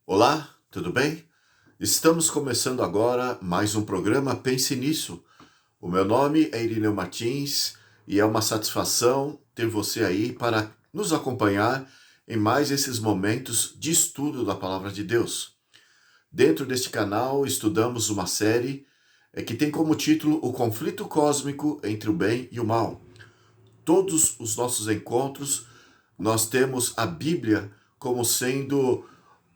Olá, tudo bem? Estamos começando agora mais um programa Pense Nisso. O meu nome é Irineu Martins e é uma satisfação ter você aí para nos acompanhar em mais esses momentos de estudo da Palavra de Deus. Dentro deste canal estudamos uma série que tem como título O Conflito Cósmico entre o Bem e o Mal. Todos os nossos encontros nós temos a Bíblia como sendo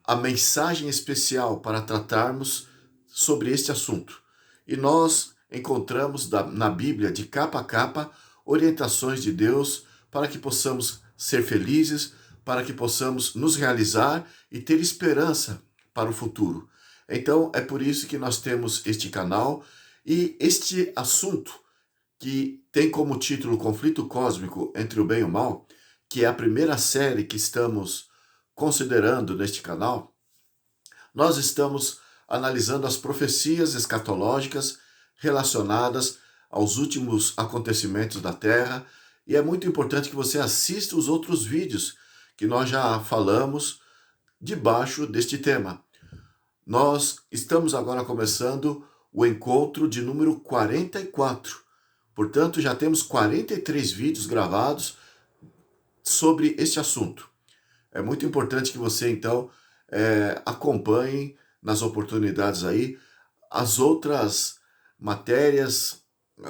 a mensagem especial para tratarmos sobre este assunto. E nós encontramos na Bíblia, de capa a capa, orientações de Deus para que possamos ser felizes, para que possamos nos realizar e ter esperança para o futuro. Então, é por isso que nós temos este canal e este assunto que tem como título Conflito Cósmico entre o Bem e o Mal, que é a primeira série que estamos considerando neste canal. Nós estamos analisando as profecias escatológicas relacionadas aos últimos acontecimentos da Terra, e é muito importante que você assista os outros vídeos que nós já falamos debaixo deste tema. Nós estamos agora começando o encontro de número 44. Portanto, já temos 43 vídeos gravados sobre este assunto. É muito importante que você, então, acompanhe nas oportunidades aí as outras matérias,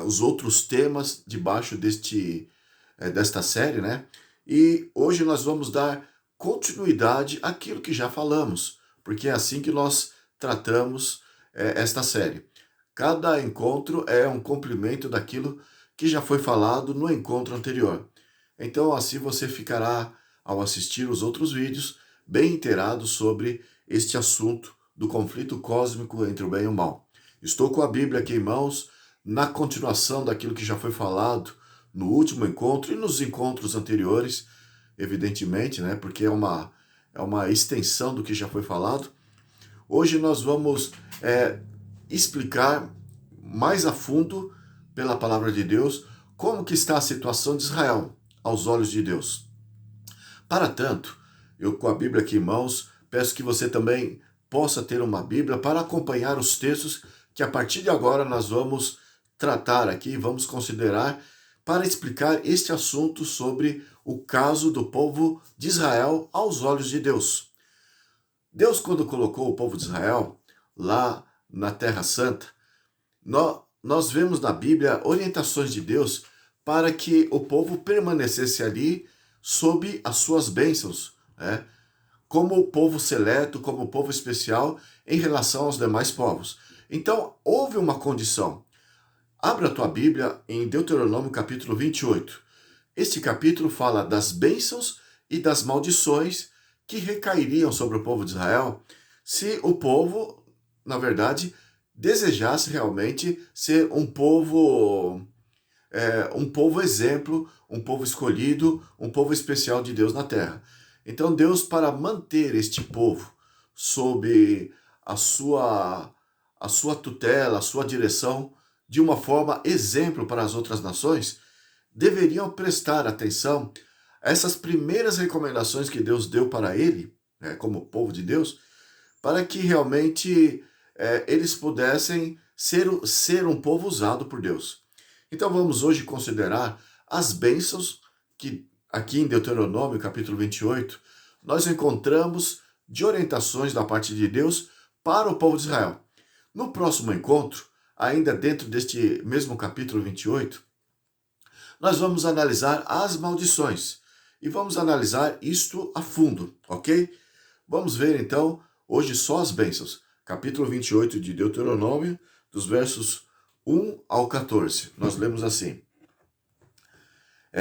os outros temas debaixo desta série, né? E hoje nós vamos dar continuidade àquilo que já falamos, porque é assim que nós tratamos esta série. Cada encontro é um complemento daquilo que já foi falado no encontro anterior. Então, assim você ficará, ao assistir os outros vídeos, bem inteirado sobre este assunto do conflito cósmico entre o bem e o mal. Estou com a Bíblia aqui em mãos, na continuação daquilo que já foi falado no último encontro e nos encontros anteriores, evidentemente, né, porque é uma extensão do que já foi falado. Hoje nós vamos explicar mais a fundo, pela palavra de Deus, como que está a situação de Israel aos olhos de Deus. Para tanto, eu com a Bíblia aqui em mãos, peço que você também possa ter uma Bíblia para acompanhar os textos que a partir de agora nós vamos tratar aqui, vamos considerar para explicar este assunto sobre o caso do povo de Israel aos olhos de Deus. Deus, quando colocou o povo de Israel lá na Terra Santa, nós vemos na Bíblia orientações de Deus para que o povo permanecesse ali sob as suas bênçãos, né? Como o povo seleto, como o povo especial em relação aos demais povos. Então, houve uma condição. Abra a tua Bíblia em Deuteronômio capítulo 28. Este capítulo fala das bênçãos e das maldições que recairiam sobre o povo de Israel se o povo, na verdade, desejasse realmente ser um povo exemplo, um povo escolhido, um povo especial de Deus na terra. Então Deus, para manter este povo sob a sua tutela, a sua direção, de uma forma exemplo para as outras nações, deveriam prestar atenção a essas primeiras recomendações que Deus deu para ele, né, como povo de Deus, para que realmente eles pudessem ser um povo usado por Deus. Então vamos hoje considerar as bênçãos que aqui em Deuteronômio capítulo 28 nós encontramos de orientações da parte de Deus para o povo de Israel. No próximo encontro, ainda dentro deste mesmo capítulo 28, nós vamos analisar as maldições e vamos analisar isto a fundo, ok? Vamos ver então hoje só as bênçãos. Capítulo 28 de Deuteronômio, dos versos 1 ao 14. Nós lemos assim: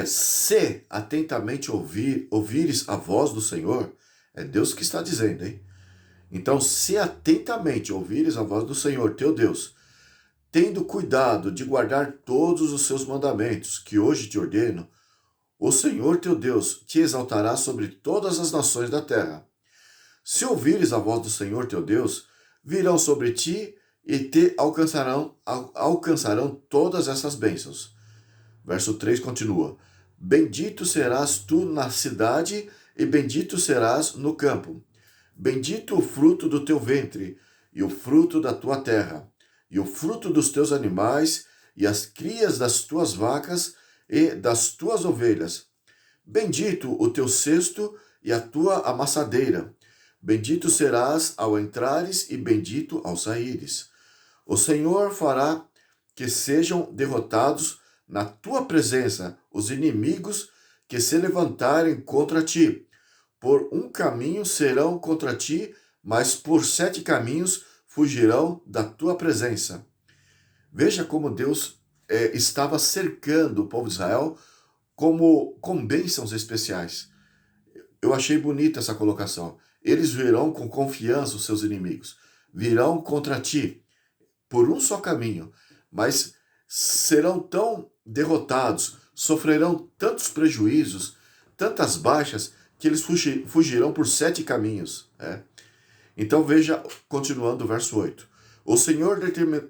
se atentamente ouvires a voz do Senhor, é Deus que está dizendo, hein? Então, se atentamente ouvires a voz do Senhor, teu Deus, tendo cuidado de guardar todos os seus mandamentos, que hoje te ordeno, o Senhor teu Deus te exaltará sobre todas as nações da terra. Se ouvires a voz do Senhor teu Deus, virão sobre ti e te alcançarão todas essas bênçãos. Verso 3 continua: Bendito serás tu na cidade e bendito serás no campo. Bendito o fruto do teu ventre, e o fruto da tua terra, e o fruto dos teus animais, e as crias das tuas vacas e das tuas ovelhas. Bendito o teu cesto e a tua amassadeira. Bendito serás ao entrares e bendito ao saíres. O Senhor fará que sejam derrotados na tua presença os inimigos que se levantarem contra ti. Por um caminho serão contra ti, mas por 7 caminhos fugirão da tua presença. Veja como Deus estava cercando o povo de Israel com bênçãos especiais. Eu achei bonita essa colocação. Eles virão com confiança os seus inimigos. Virão contra ti por um só caminho, mas serão tão derrotados, sofrerão tantos prejuízos, tantas baixas, que eles fugirão por 7 caminhos. Então veja, continuando o verso 8. O Senhor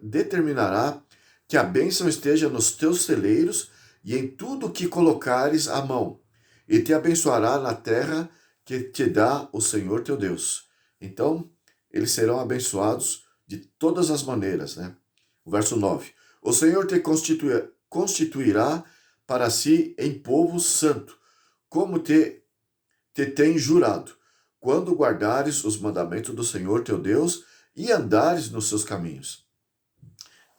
determinará que a bênção esteja nos teus celeiros e em tudo que colocares a mão, e te abençoará na terra que te dá o Senhor teu Deus. Então, eles serão abençoados de todas as maneiras. O verso 9. O Senhor te constituirá para si em povo santo, como te tem jurado, quando guardares os mandamentos do Senhor teu Deus e andares nos seus caminhos.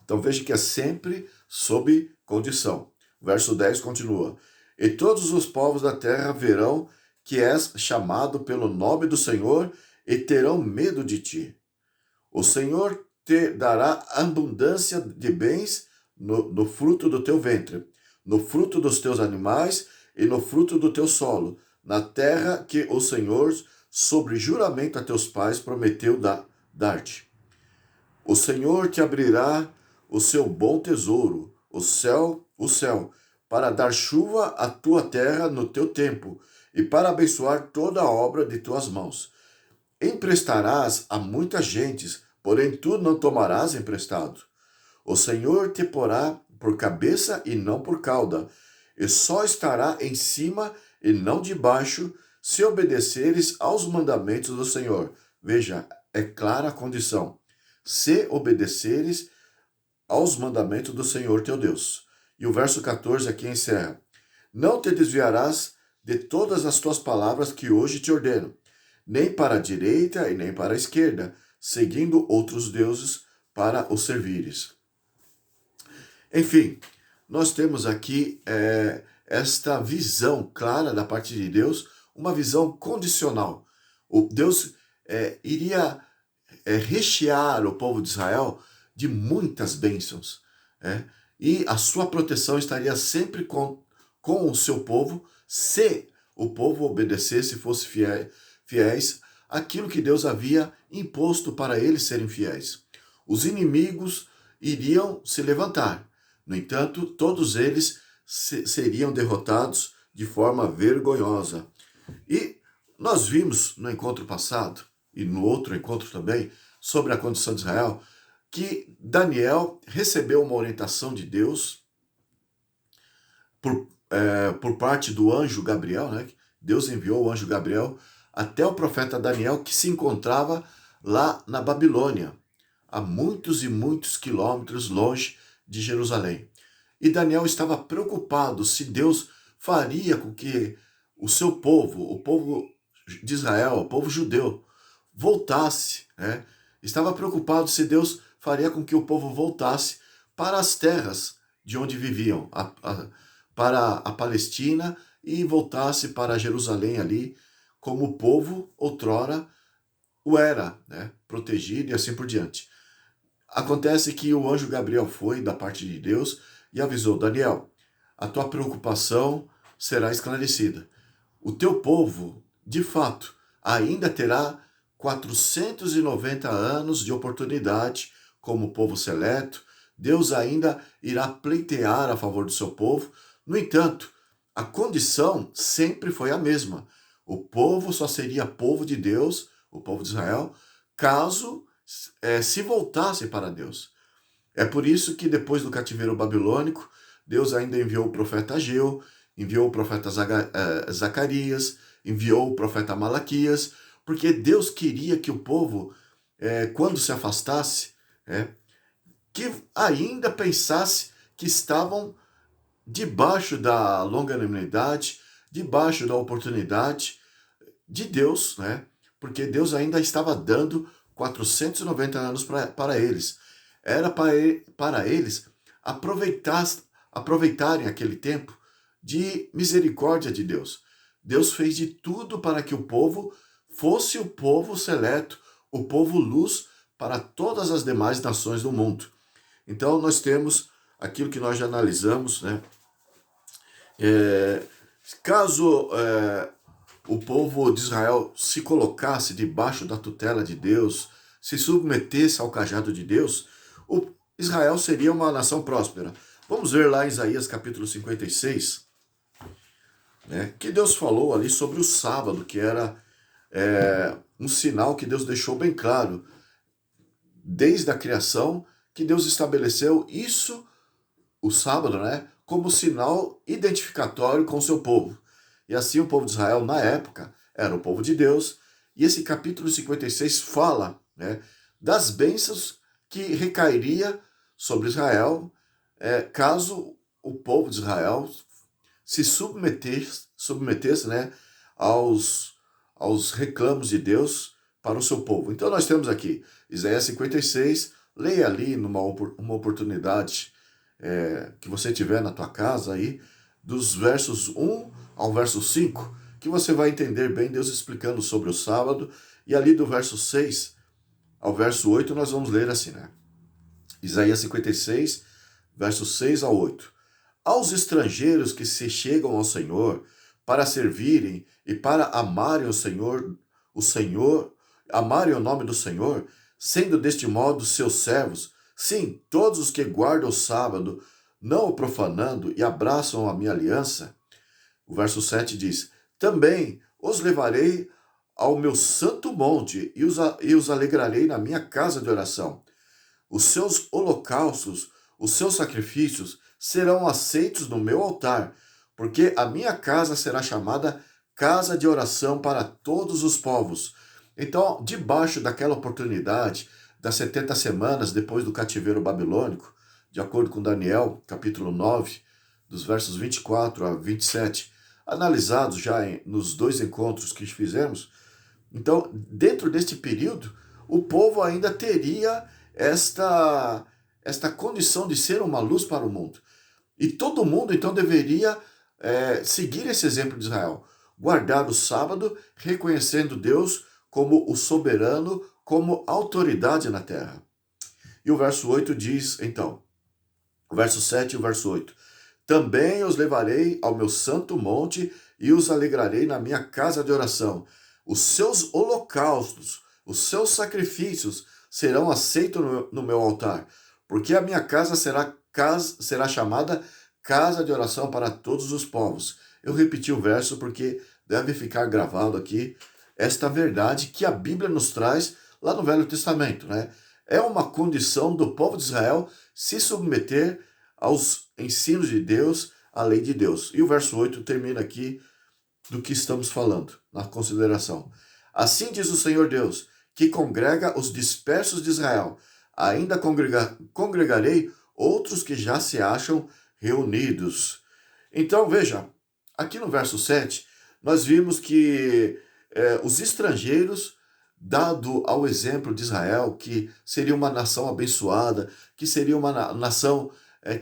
Então veja que é sempre sob condição. O verso 10 continua. E todos os povos da terra verão que és chamado pelo nome do Senhor e terão medo de ti. O Senhor te dará abundância de bens no fruto do teu ventre, no fruto dos teus animais e no fruto do teu solo, na terra que o Senhor, sobre juramento a teus pais, prometeu dar-te. O Senhor te abrirá o seu bom tesouro, o céu, para dar chuva à tua terra no teu tempo, e para abençoar toda a obra de tuas mãos. Emprestarás a muitas gentes, porém tu não tomarás emprestado. O Senhor te porá por cabeça e não por cauda, e só estará em cima e não debaixo, se obedeceres aos mandamentos do Senhor. Veja, é clara a condição. Se obedeceres aos mandamentos do Senhor teu Deus. E o verso 14 aqui encerra. Não te desviarás de todas as tuas palavras que hoje te ordeno, nem para a direita e nem para a esquerda, seguindo outros deuses para os servires. Enfim, nós temos aqui esta visão clara da parte de Deus, uma visão condicional. O Deus iria rechear o povo de Israel de muitas bênçãos, e a sua proteção estaria sempre com o seu povo, se o povo obedecesse e fosse fiéis àquilo que Deus havia imposto para eles serem fiéis. Os inimigos iriam se levantar, no entanto, todos eles seriam derrotados de forma vergonhosa. E nós vimos no encontro passado, e no outro encontro também, sobre a condição de Israel, que Daniel recebeu uma orientação de Deus por parte do anjo Gabriel, Deus enviou o anjo Gabriel até o profeta Daniel, que se encontrava lá na Babilônia, a muitos e muitos quilômetros longe de Jerusalém. E Daniel estava preocupado se Deus faria com que o seu povo, o povo de Israel, o povo judeu, voltasse. Estava preocupado se Deus faria com que o povo voltasse para as terras de onde viviam, para a Palestina, e voltasse para Jerusalém ali, como o povo outrora o era, protegido e assim por diante. Acontece que o anjo Gabriel foi da parte de Deus e avisou: Daniel, a tua preocupação será esclarecida. O teu povo, de fato, ainda terá 490 anos de oportunidade como povo seleto. Deus ainda irá pleitear a favor do seu povo. No entanto, a condição sempre foi a mesma. O povo só seria povo de Deus, o povo de Israel, caso se voltasse para Deus. É por isso que depois do cativeiro babilônico, Deus ainda enviou o profeta Ageu, enviou o profeta Zacarias, enviou o profeta Malaquias, porque Deus queria que o povo, quando se afastasse, que ainda pensasse que estavam debaixo da longanimidade, debaixo da oportunidade de Deus, né? Porque Deus ainda estava dando 490 anos para eles. Era para eles aproveitarem aquele tempo de misericórdia de Deus. Deus fez de tudo para que o povo fosse o povo seleto, o povo luz para todas as demais nações do mundo. Então nós temos aquilo que nós já analisamos, né? Caso o povo de Israel se colocasse debaixo da tutela de Deus, se submetesse ao cajado de Deus, Israel seria uma nação próspera. Vamos ver lá em Isaías capítulo 56, né, que Deus falou ali sobre o sábado, que era um sinal que Deus deixou bem claro, desde a criação, que Deus estabeleceu isso, o sábado, né, como sinal identificatório com o seu povo. E assim o povo de Israel, na época, era o povo de Deus. E esse capítulo 56 fala, né, das bênçãos que recairia sobre Israel, caso o povo de Israel se submetesse, né, aos reclamos de Deus para o seu povo. Então nós temos aqui Isaías 56, leia ali numa uma oportunidade que você tiver na tua casa aí, dos versos 1 ao verso 5, que você vai entender bem Deus explicando sobre o sábado, e ali do verso 6 ao verso 8 nós vamos ler assim, né? Isaías 56, versos 6 ao 8. Aos estrangeiros que se chegam ao Senhor para servirem e para amarem o Senhor, amarem o nome do Senhor, sendo deste modo seus servos, sim, todos os que guardam o sábado, não o profanando e abraçam a minha aliança. O verso 7 diz: também os levarei ao meu santo monte e os alegrarei na minha casa de oração. Os seus holocaustos, os seus sacrifícios serão aceitos no meu altar, porque a minha casa será chamada casa de oração para todos os povos. Então, debaixo daquela oportunidade das 70 semanas depois do cativeiro babilônico, de acordo com Daniel, capítulo 9, dos versos 24 a 27, analisados já nos dois encontros que fizemos, então, dentro deste período, o povo ainda teria esta condição de ser uma luz para o mundo. E todo mundo, então, deveria seguir esse exemplo de Israel. Guardar o sábado, reconhecendo Deus como o soberano, como autoridade na terra. E o verso 8 diz, então, o verso 7 e o verso 8. Também os levarei ao meu santo monte e os alegrarei na minha casa de oração. Os seus holocaustos, os seus sacrifícios serão aceitos no meu altar, porque a minha casa será chamada casa de oração para todos os povos. Eu repeti o verso porque deve ficar gravado aqui esta verdade que a Bíblia nos traz lá no Velho Testamento, né? É uma condição do povo de Israel se submeter aos ensinos de Deus, à lei de Deus. E o verso 8 termina aqui do que estamos falando, na consideração. Assim diz o Senhor Deus, que congrega os dispersos de Israel. Ainda congregarei outros que já se acham reunidos. Então, veja, aqui no verso 7, nós vimos que os estrangeiros, dado ao exemplo de Israel, que seria uma nação abençoada, que seria uma nação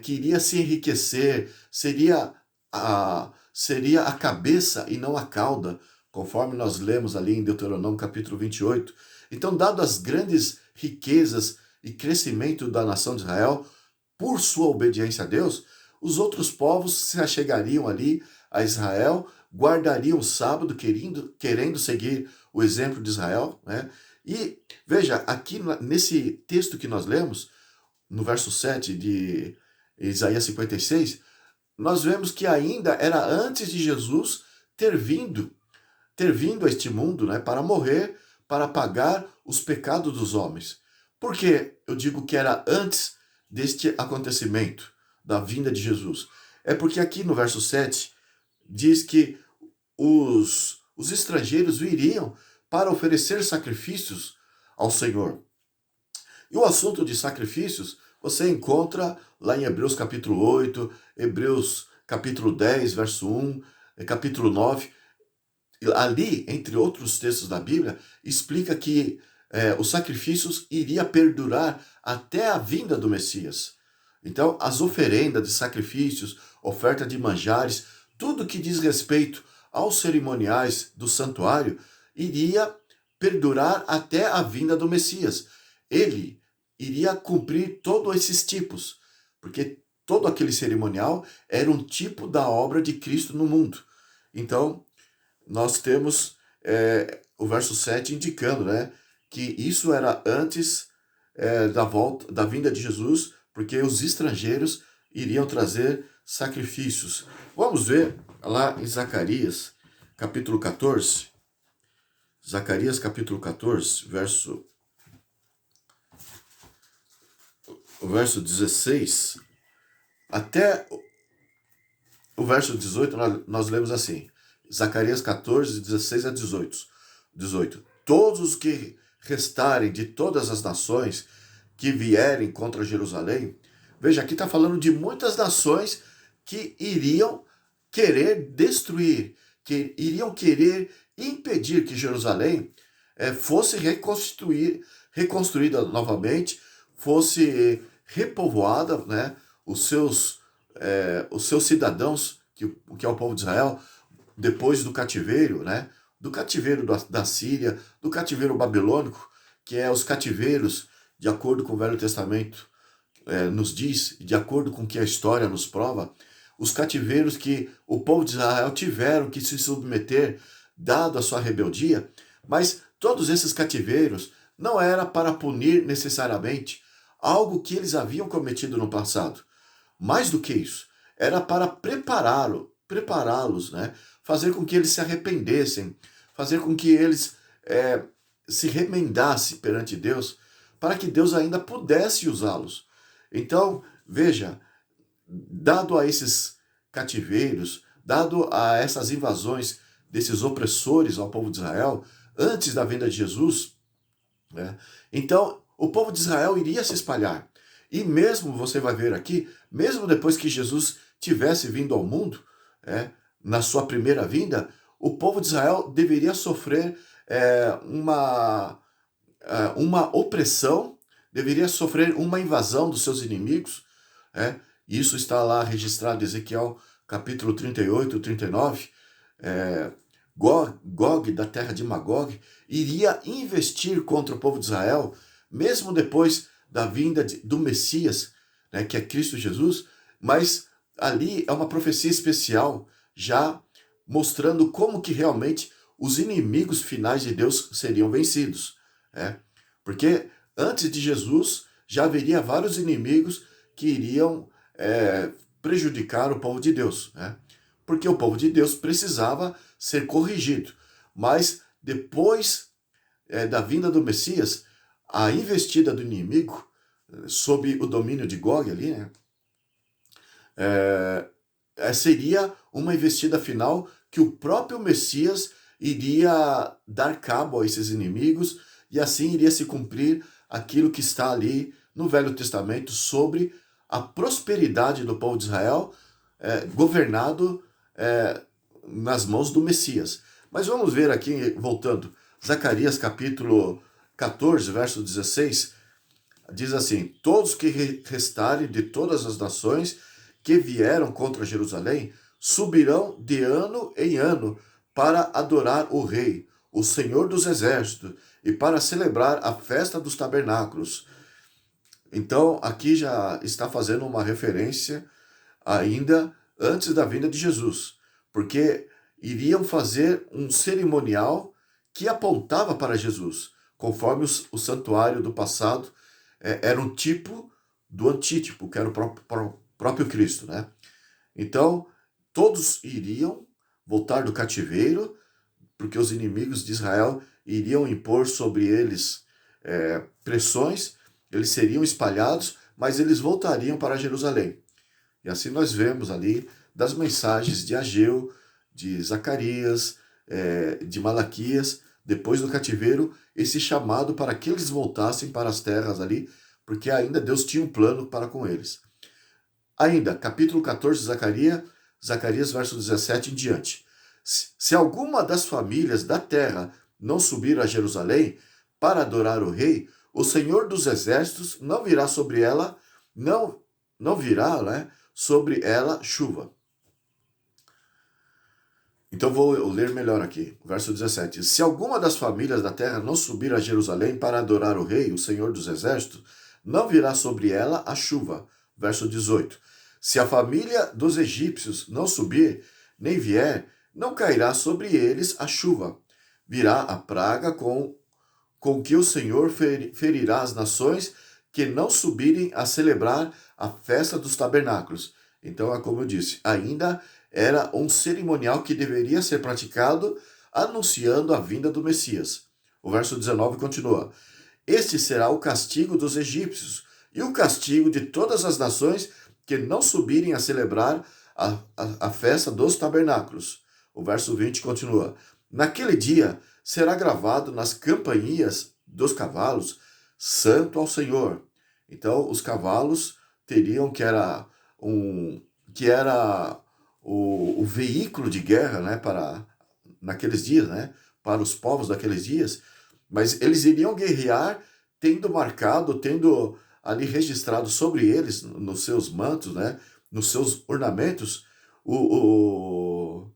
que iria se enriquecer, seria a cabeça e não a cauda, conforme nós lemos ali em Deuteronômio capítulo 28. Então, dado as grandes riquezas e crescimento da nação de Israel, por sua obediência a Deus, os outros povos se achegariam ali a Israel, guardariam o sábado, querendo seguir o exemplo de Israel, né? E veja, aqui nesse texto que nós lemos, no verso 7 de Isaías 56, nós vemos que ainda era antes de Jesus ter vindo a este mundo, né, para morrer, para pagar os pecados dos homens. Por que eu digo que era antes deste acontecimento, da vinda de Jesus? É porque aqui no verso 7 diz que os estrangeiros viriam para oferecer sacrifícios ao Senhor. E o assunto de sacrifícios você encontra lá em Hebreus capítulo 8, Hebreus capítulo 10, verso 1, capítulo 9. Ali, entre outros textos da Bíblia, explica que os sacrifícios iria perdurar até a vinda do Messias. Então, as oferendas de sacrifícios, oferta de manjares, tudo que diz respeito aos cerimoniais do santuário, iria perdurar até a vinda do Messias. Ele iria cumprir todos esses tipos, porque todo aquele cerimonial era um tipo da obra de Cristo no mundo. Então, nós temos o verso 7 indicando, né, que isso era antes da vinda de Jesus, porque os estrangeiros iriam trazer sacrifícios. Vamos ver lá em Zacarias, capítulo 14. Zacarias, capítulo 14, o verso 16, até o verso 18, nós lemos assim. Zacarias 14, 16 a 18. Todos os que restarem de todas as nações que vierem contra Jerusalém, veja, aqui está falando de muitas nações que iriam querer destruir, que iriam querer impedir que Jerusalém fosse reconstruída novamente, fosse repovoada, né? Os seus cidadãos, que é o povo de Israel, depois do cativeiro, né? Do cativeiro da Síria, do cativeiro babilônico, que é os cativeiros, de acordo com o Velho Testamento nos diz, de acordo com o que a história nos prova, os cativeiros que o povo de Israel tiveram que se submeter, dado a sua rebeldia, mas todos esses cativeiros não era para punir necessariamente algo que eles haviam cometido no passado. Mais do que isso, era para prepará-los, né? Fazer com que eles se arrependessem, fazer com que eles se remendassem perante Deus, para que Deus ainda pudesse usá-los. Então, veja, dado a esses cativeiros, dado a essas invasões desses opressores ao povo de Israel, antes da vinda de Jesus, né? Então o povo de Israel iria se espalhar. E mesmo, você vai ver aqui, mesmo depois que Jesus tivesse vindo ao mundo, na sua primeira vinda, o povo de Israel deveria sofrer uma opressão, deveria sofrer uma invasão dos seus inimigos. Isso está lá registrado em Ezequiel capítulo 38, 39. Gog, da terra de Magog, iria investir contra o povo de Israel, mesmo depois da vinda do Messias, né, que é Cristo Jesus, mas ali é uma profecia especial, já mostrando como que realmente os inimigos finais de Deus seriam vencidos. Porque antes de Jesus já haveria vários inimigos que iriam prejudicar o povo de Deus, porque o povo de Deus precisava ser corrigido. Mas depois da vinda do Messias, a investida do inimigo, sob o domínio de Gog ali, seria uma investida final que o próprio Messias iria dar cabo a esses inimigos, e assim iria se cumprir aquilo que está ali no Velho Testamento sobre a prosperidade do povo de Israel, governado nas mãos do Messias. Mas vamos ver aqui, voltando, Zacarias capítulo 14, verso 16, diz assim: todos que restarem de todas as nações que vieram contra Jerusalém subirão de ano em ano para adorar o Rei, o Senhor dos Exércitos, e para celebrar a festa dos tabernáculos. Então, aqui já está fazendo uma referência ainda antes da vinda de Jesus, porque iriam fazer um cerimonial que apontava para Jesus, conforme o santuário do passado era um tipo do antítipo, que era o próprio Cristo, né? Então, todos iriam voltar do cativeiro, porque os inimigos de Israel iriam impor sobre eles pressões, eles seriam espalhados, mas eles voltariam para Jerusalém. E assim nós vemos ali das mensagens de Ageu, de Zacarias, de Malaquias, depois do cativeiro, esse chamado para que eles voltassem para as terras ali, porque ainda Deus tinha um plano para com eles. Ainda, capítulo 14 de Zacarias, verso 17 em diante. Se alguma das famílias da terra não subir a Jerusalém para adorar o rei, o Senhor dos Exércitos não virá sobre ela, não virá, né, sobre ela chuva. Então vou ler melhor aqui, verso 17. Se alguma das famílias da terra não subir a Jerusalém para adorar o rei, o Senhor dos Exércitos, não virá sobre ela a chuva. Verso 18. Se a família dos egípcios não subir, nem vier, não cairá sobre eles a chuva. Virá a praga com que o Senhor ferirá as nações que não subirem a celebrar a festa dos tabernáculos. Então, é como eu disse, ainda era um cerimonial que deveria ser praticado anunciando a vinda do Messias. O verso 19 continua. Este será o castigo dos egípcios e o castigo de todas as nações que não subirem a celebrar a festa dos tabernáculos. O verso 20 continua. Naquele dia será gravado nas campainhas dos cavalos, Santo ao Senhor. Então, os cavalos teriam que era o veículo de guerra, né, para naqueles dias, né, para os povos daqueles dias, mas eles iriam guerrear tendo ali registrado sobre eles, nos seus mantos, né, nos seus ornamentos, o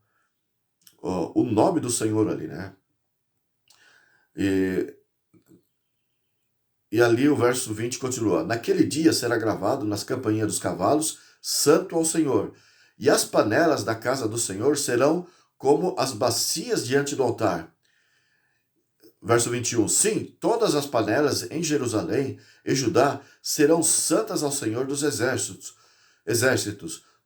nome do Senhor ali, né? E ali o verso 20 continua. Naquele dia será gravado nas campainhas dos cavalos, Santo ao Senhor. E as panelas da casa do Senhor serão como as bacias diante do altar. Verso 21. Sim, todas as panelas em Jerusalém e Judá serão santas ao Senhor dos exércitos.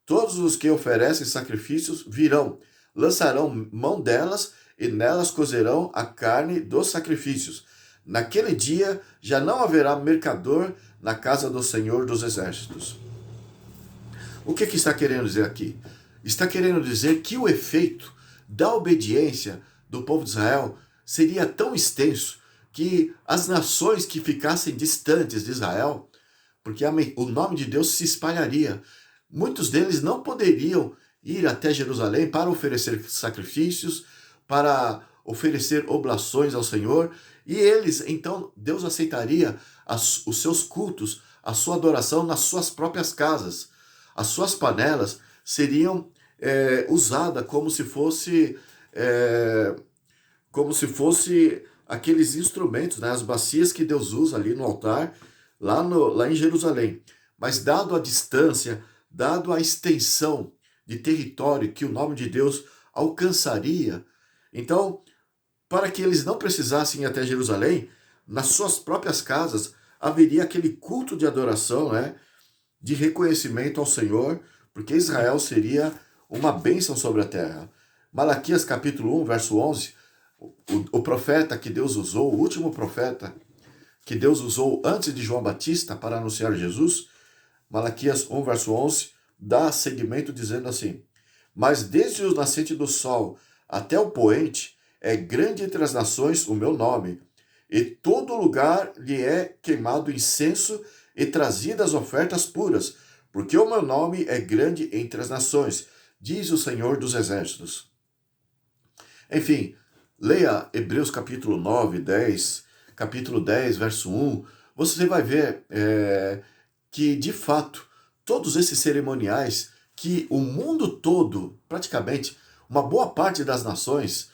Todos os que oferecem sacrifícios virão, lançarão mão delas e nelas cozerão a carne dos sacrifícios. Naquele dia já não haverá mercador na casa do Senhor dos Exércitos. O que está querendo dizer aqui? Está querendo dizer que o efeito da obediência do povo de Israel seria tão extenso que as nações que ficassem distantes de Israel, porque o nome de Deus se espalharia, muitos deles não poderiam ir até Jerusalém para oferecer sacrifícios, para oferecer oblações ao Senhor, e eles, então, Deus aceitaria os seus cultos, a sua adoração nas suas próprias casas. As suas panelas seriam usadas como se fosse aqueles instrumentos, né, as bacias que Deus usa ali no altar, lá em Jerusalém. Mas dado a distância, dado a extensão de território que o nome de Deus alcançaria, então, para que eles não precisassem ir até Jerusalém, nas suas próprias casas haveria aquele culto de adoração, né, de reconhecimento ao Senhor, porque Israel seria uma bênção sobre a terra. Malaquias capítulo 1, verso 11, o profeta que Deus usou, o último profeta que Deus usou antes de João Batista para anunciar Jesus, Malaquias 1, verso 11, dá seguimento dizendo assim: Mas desde o nascente do sol até o poente, é grande entre as nações o meu nome, e todo lugar lhe é queimado incenso e trazidas ofertas puras, porque o meu nome é grande entre as nações, diz o Senhor dos Exércitos. Enfim, leia Hebreus capítulo 9, 10, capítulo 10, verso 1, você vai ver que, de fato, todos esses cerimoniais que o mundo todo, praticamente, uma boa parte das nações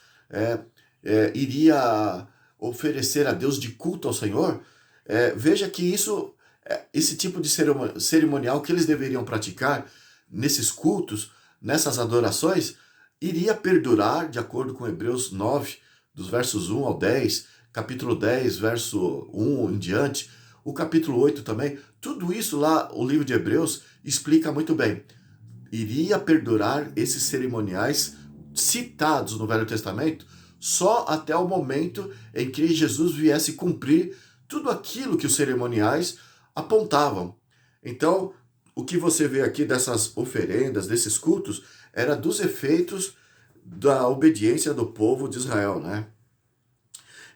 iria oferecer a Deus de culto ao Senhor, veja que esse tipo de cerimonial que eles deveriam praticar nesses cultos, nessas adorações, iria perdurar, de acordo com Hebreus 9, dos versos 1 ao 10, capítulo 10, verso 1 em diante, o capítulo 8 também, tudo isso lá, o livro de Hebreus explica muito bem. Iria perdurar esses cerimoniais citados no Velho Testamento só até o momento em que Jesus viesse cumprir tudo aquilo que os cerimoniais apontavam. Então, o que você vê aqui dessas oferendas, desses cultos, era dos efeitos da obediência do povo de Israel, né?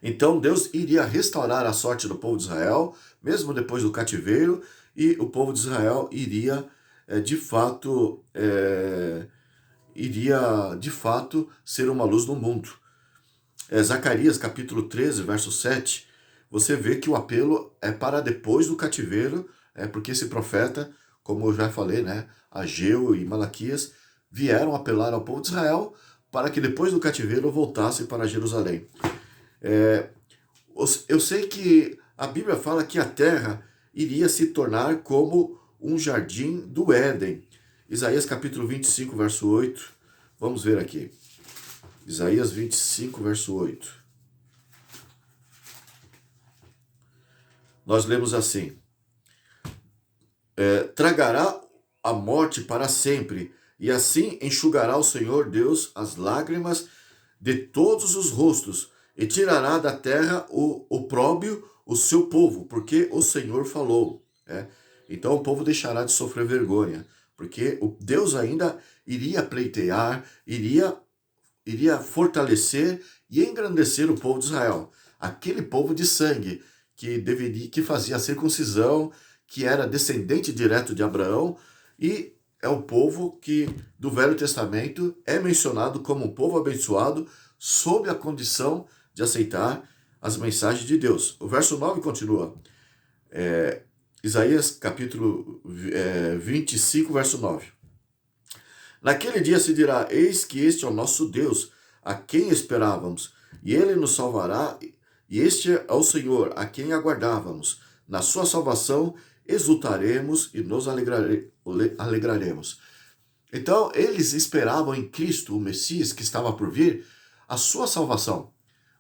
Então Deus iria restaurar a sorte do povo de Israel, mesmo depois do cativeiro, e o povo de Israel iria, de fato, ser uma luz no mundo. Zacarias capítulo 13, verso 7, você vê que o apelo é para depois do cativeiro, porque esse profeta, como eu já falei, né, Ageu e Malaquias, vieram apelar ao povo de Israel para que depois do cativeiro voltassem para Jerusalém. Eu sei que a Bíblia fala que a terra iria se tornar como um jardim do Éden. Isaías capítulo 25, verso 8. Vamos ver aqui. Isaías 25, verso 8. Nós lemos assim: tragará a morte para sempre, e assim enxugará o Senhor Deus as lágrimas de todos os rostos, e tirará da terra o opróbrio o seu povo, porque o Senhor falou. Então o povo deixará de sofrer vergonha, porque Deus ainda iria pleitear, iria fortalecer e engrandecer o povo de Israel. Aquele povo de sangue que fazia a circuncisão, que era descendente direto de Abraão, e é o povo que do Velho Testamento é mencionado como um povo abençoado sob a condição de aceitar as mensagens de Deus. O verso 9 continua. Isaías capítulo 25, verso 9. Naquele dia se dirá: eis que este é o nosso Deus, a quem esperávamos, e ele nos salvará, e este é o Senhor, a quem aguardávamos. Na sua salvação exultaremos e nos alegraremos. Então, eles esperavam em Cristo, o Messias que estava por vir, a sua salvação.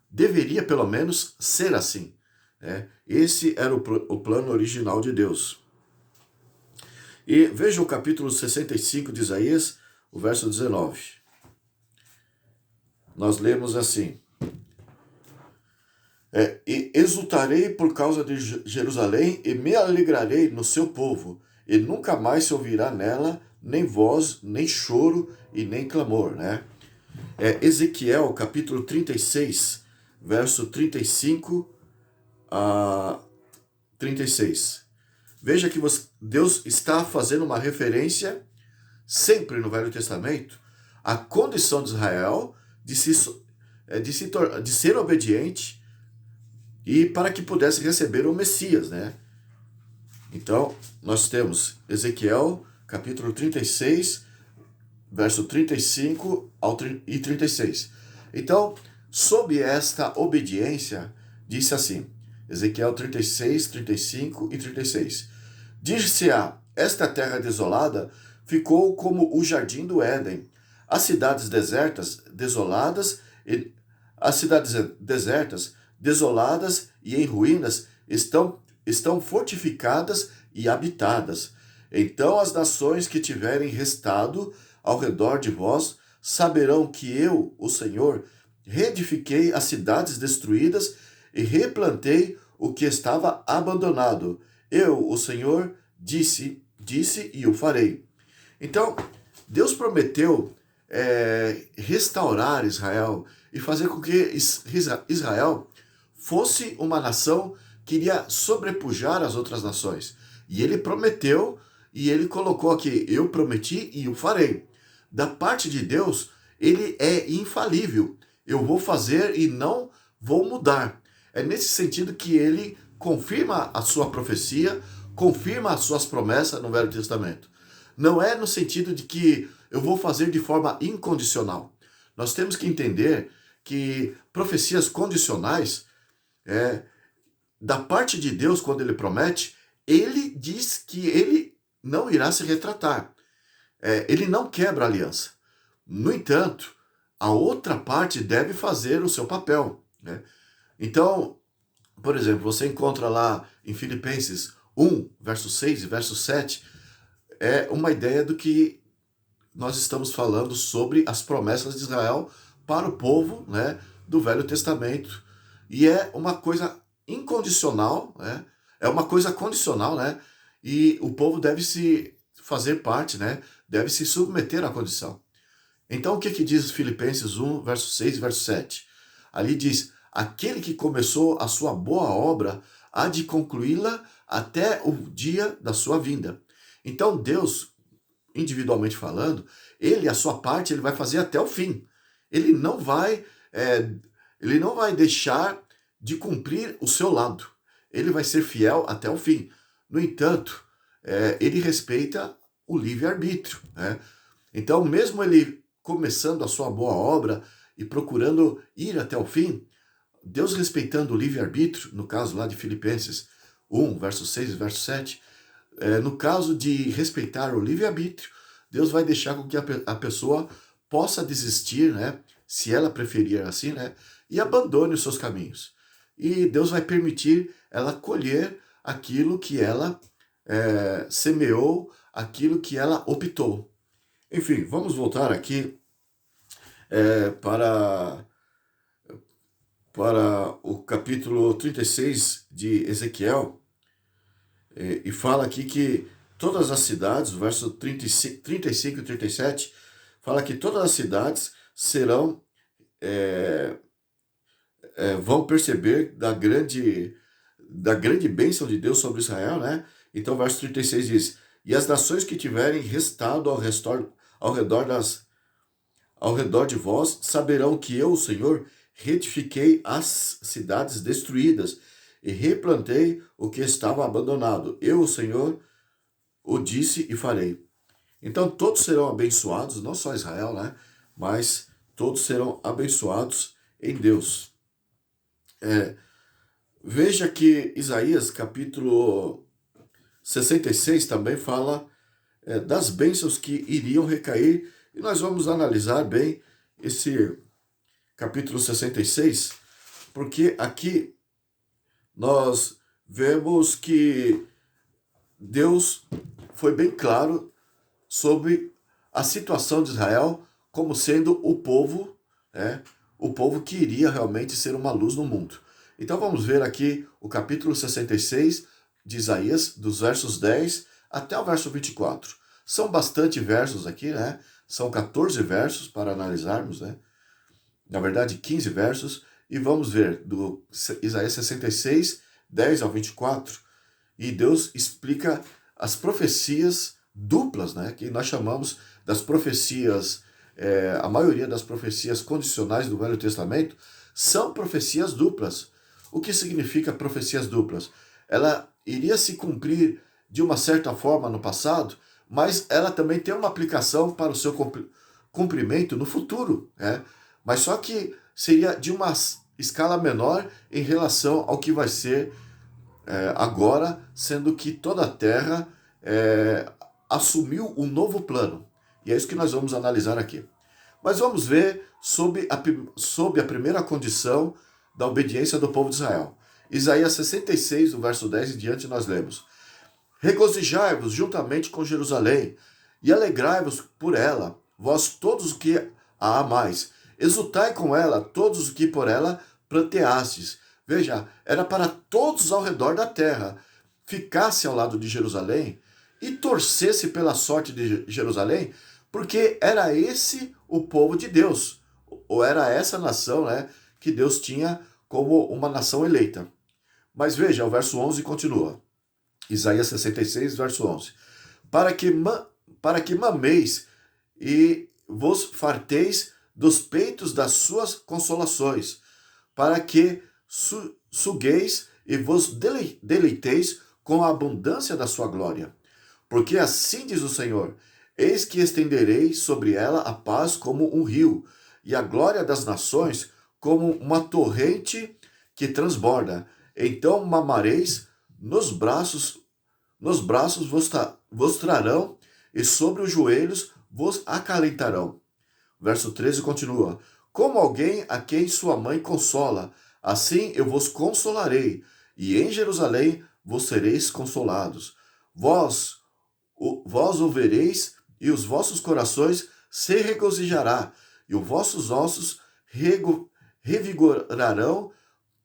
Deveria, pelo menos, ser assim. Esse era o plano original de Deus. E veja o capítulo 65 de Isaías, o verso 19. Nós lemos assim: e exultarei por causa de Jerusalém, e me alegrarei no seu povo, e nunca mais se ouvirá nela nem voz, nem choro e nem clamor. Ezequiel capítulo 36, verso 35 a 36. Veja que Deus está fazendo uma referência, sempre no Velho Testamento, à condição de Israel de ser obediente e para que pudesse receber o Messias. Então, nós temos Ezequiel, capítulo 36, verso 35 e 36. Então, sob esta obediência, disse assim, Ezequiel 36, 35 e 36. Dir-se-á: esta terra desolada ficou como o jardim do Éden. As cidades desertas, desoladas e em ruínas estão fortificadas e habitadas. Então as nações que tiverem restado ao redor de vós saberão que eu, o Senhor, reedifiquei as cidades destruídas e replantei o que estava abandonado. Eu, o Senhor, disse e o farei. Então, Deus prometeu restaurar Israel e fazer com que Israel fosse uma nação que iria sobrepujar as outras nações. E ele prometeu, e ele colocou aqui: eu prometi e o farei. Da parte de Deus, ele é infalível. Eu vou fazer e não vou mudar. É nesse sentido que ele confirma a sua profecia, confirma as suas promessas no Velho Testamento. Não é no sentido de que eu vou fazer de forma incondicional. Nós temos que entender que profecias condicionais, da parte de Deus, quando ele promete, ele diz que ele não irá se retratar. Ele não quebra a aliança. No entanto, a outra parte deve fazer o seu papel. Então, por exemplo, você encontra lá em Filipenses 1, verso 6 e verso 7, uma ideia do que nós estamos falando sobre as promessas de Israel para o povo, do Velho Testamento. E é uma coisa incondicional, é uma coisa condicional, e o povo deve se fazer parte, deve se submeter à condição. Então, o que diz Filipenses 1, verso 6 e verso 7? Ali diz: aquele que começou a sua boa obra há de concluí-la até o dia da sua vinda. Então Deus, individualmente falando, ele, a sua parte, ele vai fazer até o fim. Ele não vai, é, ele não vai deixar de cumprir o seu lado. Ele vai ser fiel até o fim. No entanto, ele respeita o livre-arbítrio, né? Então, mesmo ele começando a sua boa obra e procurando ir até o fim, Deus respeitando o livre-arbítrio, no caso lá de Filipenses 1, verso 6 e verso 7, no caso de respeitar o livre-arbítrio, Deus vai deixar com que a pessoa possa desistir, né, se ela preferir assim, né, e abandone os seus caminhos. E Deus vai permitir ela colher aquilo que ela semeou, aquilo que ela optou. Enfim, vamos voltar aqui para o capítulo 36 de Ezequiel, e fala aqui que todas as cidades, o verso 35 e 37, fala que todas as cidades serão, vão perceber da grande bênção de Deus sobre Israel, né? Então o verso 36 diz, e as nações que tiverem restado ao redor de vós, saberão que eu, o Senhor, retifiquei as cidades destruídas e replantei o que estava abandonado. Eu, o Senhor, o disse e farei. Então todos serão abençoados, não só Israel, né? Mas todos serão abençoados em Deus. Veja que Isaías, capítulo 66, também fala das bênçãos que iriam recair, e nós vamos analisar bem esse capítulo 66, porque aqui nós vemos que Deus foi bem claro sobre a situação de Israel como sendo o povo que iria realmente ser uma luz no mundo. Então vamos ver aqui o capítulo 66 de Isaías, dos versos 10 até o verso 24. São bastante versos aqui, né? São 14 versos para analisarmos, né? Na verdade, 15 versos. E vamos ver do Isaías 66, 10 ao 24. E Deus explica as profecias duplas, né? Que nós chamamos das profecias, a maioria das profecias condicionais do Velho Testamento são profecias duplas. O que significa profecias duplas? Ela iria se cumprir de uma certa forma no passado, mas ela também tem uma aplicação para o seu cumprimento no futuro, né? Mas só que seria de uma escala menor em relação ao que vai ser agora, sendo que toda a Terra assumiu um novo plano. E é isso que nós vamos analisar aqui. Mas vamos ver sob a primeira condição da obediência do povo de Israel. Isaías 66, do verso 10 em diante, nós lemos: regozijai-vos juntamente com Jerusalém, e alegrai-vos por ela, vós todos os que a amais. Exultai com ela, todos os que por ela planteastes. Veja, era para todos ao redor da terra. Ficasse ao lado de Jerusalém e torcesse pela sorte de Jerusalém, porque era esse o povo de Deus, ou era essa nação, né, que Deus tinha como uma nação eleita. Mas veja, o verso 11 continua. Isaías 66, verso 11. Para que mameis e vos farteis dos peitos das suas consolações, para que sugueis e vos deleiteis com a abundância da sua glória. Porque assim diz o Senhor, eis que estenderei sobre ela a paz como um rio, e a glória das nações como uma torrente que transborda. Então mamareis nos braços vos trarão, e sobre os joelhos vos acalentarão. Verso 13 continua: como alguém a quem sua mãe consola, assim eu vos consolarei, e em Jerusalém vos sereis consolados. Vós o vereis, e os vossos corações se regozijará, e os vossos ossos revigorarão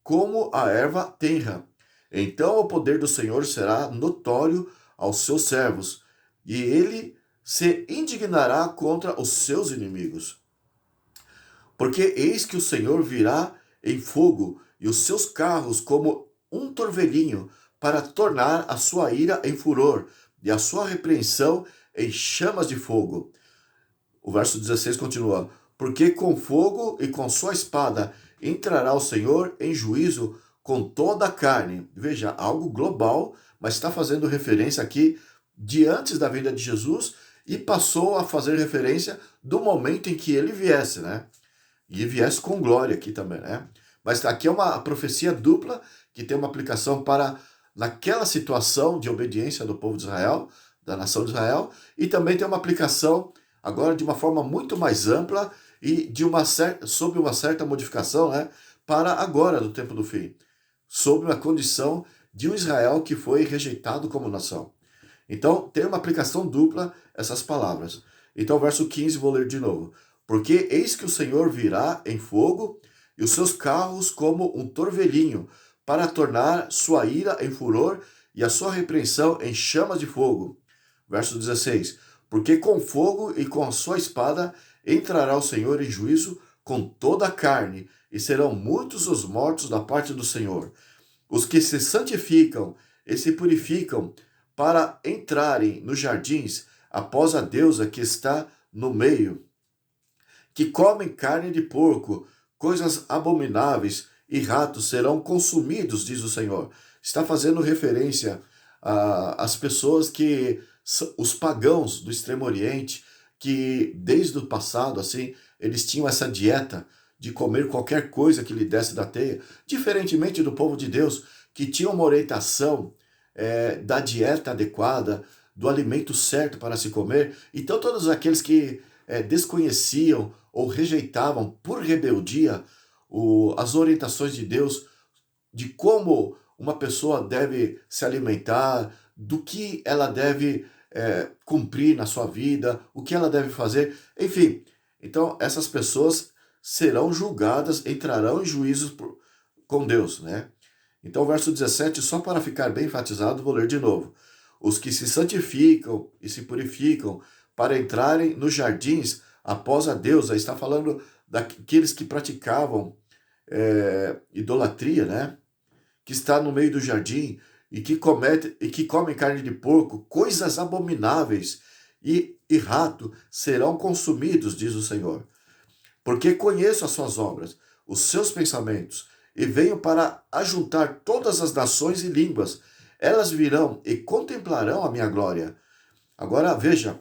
como a erva tenra. Então o poder do Senhor será notório aos seus servos, e ele se indignará contra os seus inimigos. Porque eis que o Senhor virá em fogo e os seus carros como um torvelinho, para tornar a sua ira em furor e a sua repreensão em chamas de fogo. O verso 16 continua: porque com fogo e com sua espada entrará o Senhor em juízo com toda a carne. Veja, algo global, mas está fazendo referência aqui de antes da vinda de Jesus e passou a fazer referência do momento em que ele viesse, né? E viesse com glória aqui também, né? Mas aqui é uma profecia dupla que tem uma aplicação para naquela situação de obediência do povo de Israel, da nação de Israel, e também tem uma aplicação agora de uma forma muito mais ampla e sob uma certa modificação, né, para agora, do tempo do fim, sob uma condição de um Israel que foi rejeitado como nação. Então, tem uma aplicação dupla essas palavras. Então, verso 15, vou ler de novo. Porque eis que o Senhor virá em fogo e os seus carros como um torvelinho, para tornar sua ira em furor e a sua repreensão em chamas de fogo. Verso 16. Porque com fogo e com a sua espada entrará o Senhor em juízo com toda a carne, e serão muitos os mortos da parte do Senhor. Os que se santificam e se purificam para entrarem nos jardins após a deusa que está no meio, que comem carne de porco, coisas abomináveis e ratos serão consumidos, diz o Senhor. Está fazendo referência às pessoas que, os pagãos do Extremo Oriente, que desde o passado, assim, eles tinham essa dieta de comer qualquer coisa que lhe desse da teia, diferentemente do povo de Deus, que tinha uma orientação da dieta adequada, do alimento certo para se comer. Então todos aqueles que desconheciam ou rejeitavam por rebeldia as orientações de Deus, de como uma pessoa deve se alimentar, do que ela deve cumprir na sua vida, o que ela deve fazer, enfim. Então essas pessoas serão julgadas, entrarão em juízo com Deus, né? Então, verso 17, só para ficar bem enfatizado, vou ler de novo. Os que se santificam e se purificam para entrarem nos jardins após a deusa, está falando daqueles que praticavam idolatria, né? Que está no meio do jardim e que comem carne de porco, coisas abomináveis e rato serão consumidos, diz o Senhor. Porque conheço as suas obras, os seus pensamentos, e venho para ajuntar todas as nações e línguas. Elas virão e contemplarão a minha glória. Agora veja,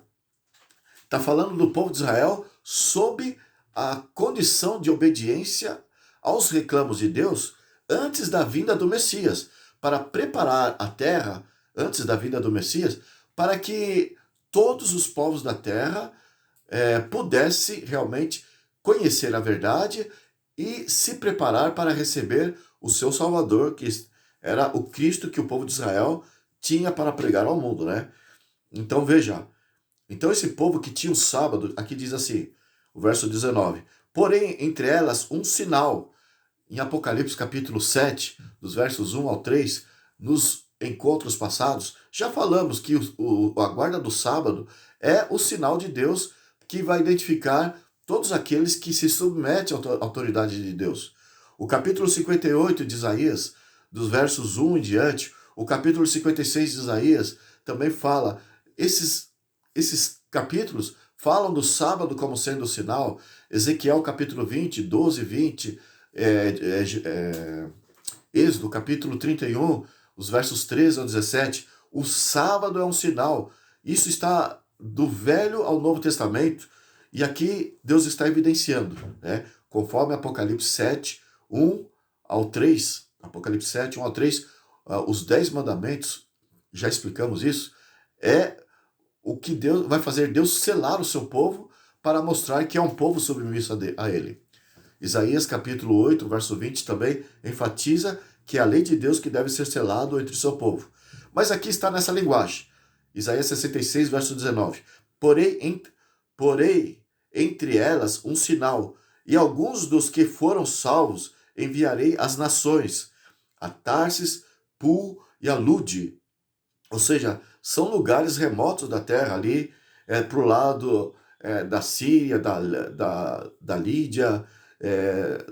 está falando do povo de Israel sob a condição de obediência aos reclamos de Deus antes da vinda do Messias, para preparar a terra antes da vinda do Messias, para que todos os povos da terra pudessem realmente conhecer a verdade e se preparar para receber o seu Salvador, que era o Cristo que o povo de Israel tinha para pregar ao mundo, né? Então veja, então esse povo que tinha o sábado, aqui diz assim, o verso 19, porém entre elas um sinal, em Apocalipse capítulo 7, dos versos 1 ao 3, nos encontros passados, já falamos que a guarda do sábado é o sinal de Deus que vai identificar todos aqueles que se submetem à autoridade de Deus. O capítulo 58 de Isaías, dos versos 1 em diante, o capítulo 56 de Isaías também fala, esses capítulos falam do sábado como sendo o sinal. Ezequiel capítulo 20, 12, 20, Êxodo capítulo 31, os versos 13 ao 17, o sábado é um sinal. Isso está do Velho ao Novo Testamento, e aqui Deus está evidenciando, né? Conforme Apocalipse 7, 1 ao 3, Apocalipse 7, 1 ao 3, os 10 mandamentos, já explicamos isso, é o que Deus vai fazer Deus selar o seu povo para mostrar que é um povo submisso a ele. Isaías capítulo 8, verso 20 também enfatiza que é a lei de Deus que deve ser selado entre o seu povo. Mas aqui está nessa linguagem. Isaías 66, verso 19. Porém, entre elas um sinal, e alguns dos que foram salvos enviarei às nações, a Tarsis, Pul e a Lude. Ou seja, são lugares remotos da terra ali, para o lado da Síria, da Lídia,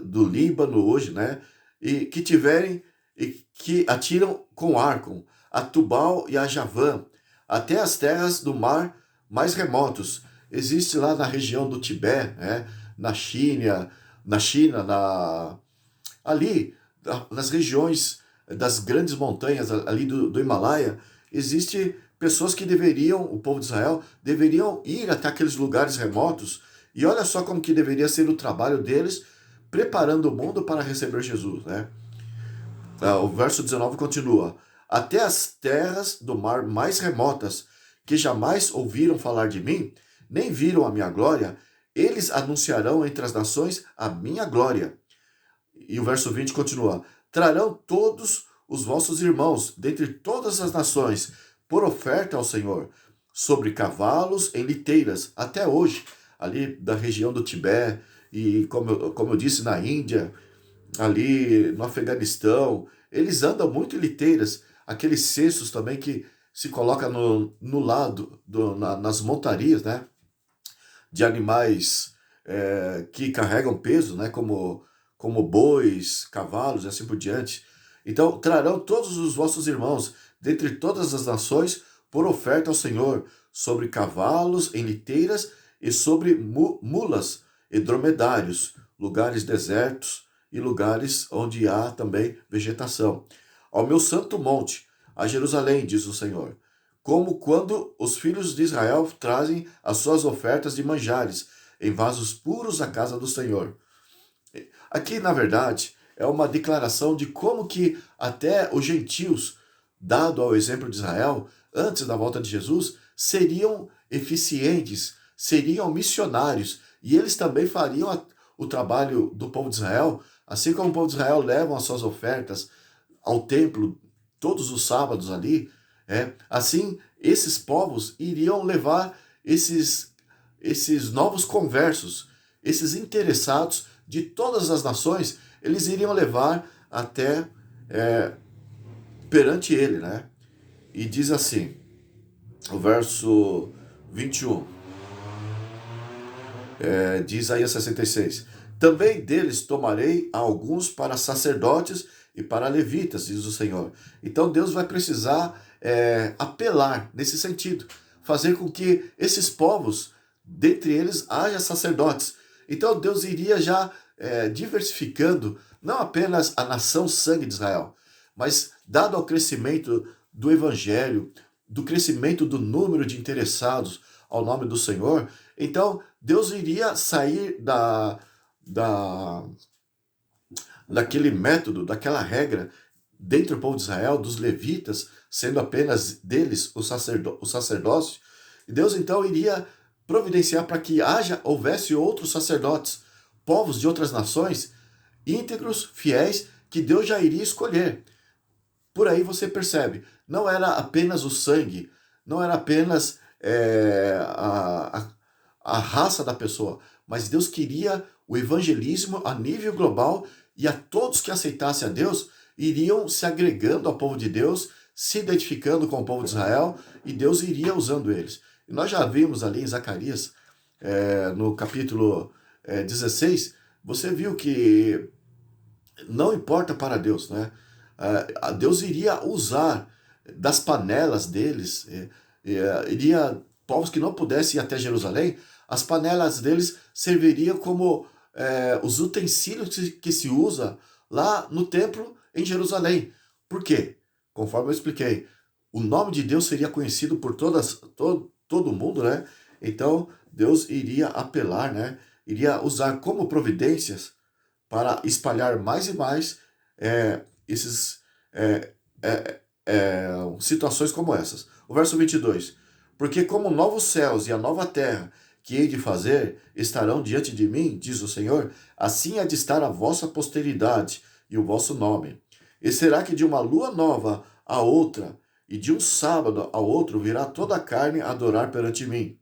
do Líbano hoje, né? E que tiverem e que atiram com arco a Tubal e a Javã, até as terras do mar mais remotos. Existe lá na região do Tibete, né? Na China, ali, nas regiões das grandes montanhas ali do Himalaia, existe pessoas que deveriam, o povo de Israel, deveriam ir até aqueles lugares remotos, e olha só como que deveria ser o trabalho deles, preparando o mundo para receber Jesus, né? O verso 19 continua: até as terras do mar mais remotas, que jamais ouviram falar de mim, nem viram a minha glória, eles anunciarão entre as nações a minha glória. E o verso 20 continua: trarão todos os vossos irmãos, dentre todas as nações, por oferta ao Senhor, sobre cavalos em liteiras, até hoje, ali da região do Tibete, e como eu disse, na Índia, ali no Afeganistão, eles andam muito em liteiras, aqueles cestos também que se coloca no lado, nas montarias, né, de animais que carregam peso, né, como bois, cavalos e assim por diante. Então, trarão todos os vossos irmãos, dentre todas as nações, por oferta ao Senhor, sobre cavalos em liteiras e sobre mulas e dromedários, lugares desertos e lugares onde há também vegetação. Ao meu santo monte, a Jerusalém, diz o Senhor, como quando os filhos de Israel trazem as suas ofertas de manjares em vasos puros à casa do Senhor. Aqui, na verdade, é uma declaração de como que até os gentios, dado ao exemplo de Israel, antes da volta de Jesus, seriam eficientes, seriam missionários, e eles também fariam o trabalho do povo de Israel, assim como o povo de Israel levam as suas ofertas ao templo todos os sábados ali, assim esses povos iriam levar esses novos conversos, esses interessados de todas as nações, eles iriam levar até perante ele, né? E diz assim, o verso 21, de Isaías 66, também deles tomarei alguns para sacerdotes e para levitas, diz o Senhor. Então Deus vai precisar apelar nesse sentido, fazer com que esses povos, dentre eles, haja sacerdotes. Então Deus iria já diversificando não apenas a nação sangue de Israel, mas dado ao crescimento do evangelho, do crescimento do número de interessados ao nome do Senhor, então Deus iria sair daquele método, daquela regra dentro do povo de Israel, dos levitas, sendo apenas deles o sacerdócio, e Deus então iria providenciar para que houvesse outros sacerdotes, povos de outras nações, íntegros, fiéis, que Deus já iria escolher. Por aí você percebe, não era apenas o sangue, não era apenas a raça da pessoa, mas Deus queria o evangelismo a nível global, e a todos que aceitassem a Deus iriam se agregando ao povo de Deus, se identificando com o povo de Israel, e Deus iria usando eles. E nós já vimos ali em Zacarias, no capítulo 16, você viu que não importa para Deus, né? Deus iria usar das panelas deles, iria povos que não pudessem ir até Jerusalém, as panelas deles serviriam como os utensílios que se usa lá no templo em Jerusalém. Por quê? Conforme eu expliquei, o nome de Deus seria conhecido por todo mundo, né? Então Deus iria apelar, né? Iria usar como providências para espalhar mais e mais esses situações como essas. O verso 22. Porque como novos céus e a nova terra que hei de fazer estarão diante de mim, diz o Senhor, assim há de estar a vossa posteridade e o vosso nome. E será que de uma lua nova a outra, e de um sábado a outro, virá toda a carne a adorar perante mim.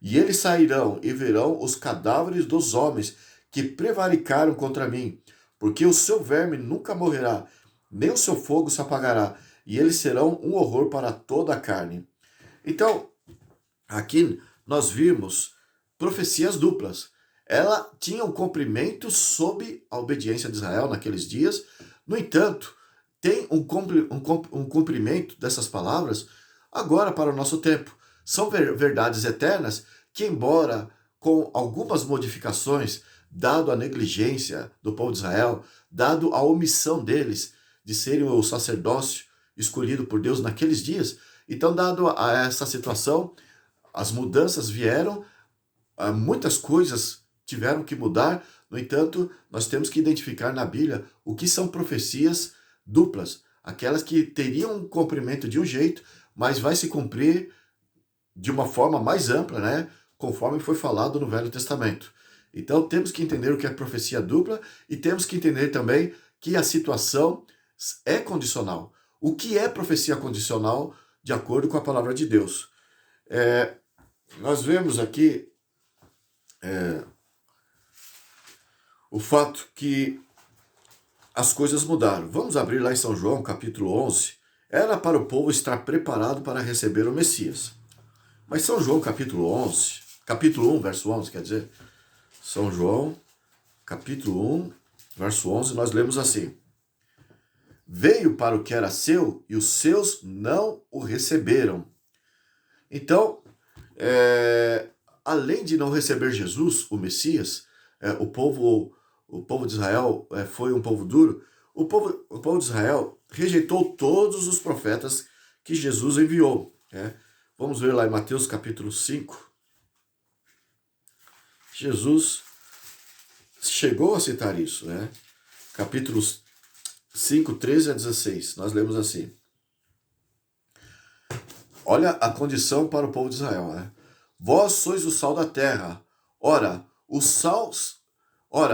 E eles sairão e verão os cadáveres dos homens que prevaricaram contra mim, porque o seu verme nunca morrerá, nem o seu fogo se apagará, e eles serão um horror para toda a carne. Então, aqui nós vimos profecias duplas. ela tinha um cumprimento sob a obediência de Israel naqueles dias. No entanto, tem um cumprimento dessas palavras agora para o nosso tempo. São verdades eternas que, embora com algumas modificações, dado a negligência do povo de Israel, dado a omissão deles de serem o sacerdócio escolhido por Deus naqueles dias, então, dado a essa situação, as mudanças vieram, muitas coisas tiveram que mudar. No entanto, nós temos que identificar na Bíblia o que são profecias duplas, aquelas que teriam um cumprimento de um jeito, mas vai se cumprir de uma forma mais ampla, né? Conforme foi falado no Velho Testamento. Então, temos que entender o que é profecia dupla e temos que entender também que a situação é condicional. O que é profecia condicional de acordo com a palavra de Deus? Nós vemos aqui o fato que as coisas mudaram. Vamos abrir lá em São João, capítulo 11. Era para o povo estar preparado para receber o Messias. Mas São João, capítulo 11, capítulo 1, verso 11, quer dizer, São João, capítulo 1, verso 11, nós lemos assim: Veio para o que era seu e os seus não o receberam. Então, além de não receber Jesus, o Messias, o povo de Israel foi um povo duro. O povo de Israel rejeitou todos os profetas que Jesus enviou. Vamos ver lá em Mateus capítulo 5. Jesus chegou a citar isso, capítulos 5, 13 a 16. Nós lemos assim. Olha a condição para o povo de Israel. Vós sois o sal da terra. Ora,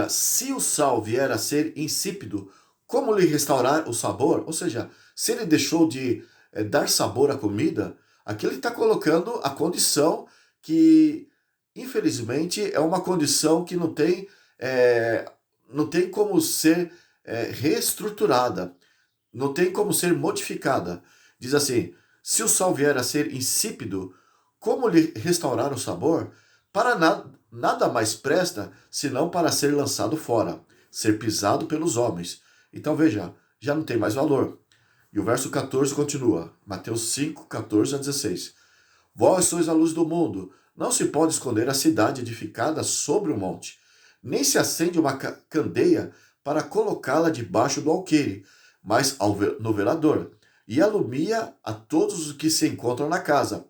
se o sal vier a ser insípido, como lhe restaurar o sabor? Ou seja, se ele deixou de dar sabor à comida, aqui ele está colocando a condição que, infelizmente, é uma condição que não tem como ser reestruturada, não tem como ser modificada. Diz assim: se o sal vier a ser insípido, como lhe restaurar o sabor? Para nada mais presta, senão para ser lançado fora, ser pisado pelos homens. Então veja, já não tem mais valor. E o verso 14 continua, Mateus 5, 14 a 16. Vós sois a luz do mundo, não se pode esconder a cidade edificada sobre o monte, nem se acende uma candeia para colocá-la debaixo do alqueire, mas no velador, e alumia a todos os que se encontram na casa.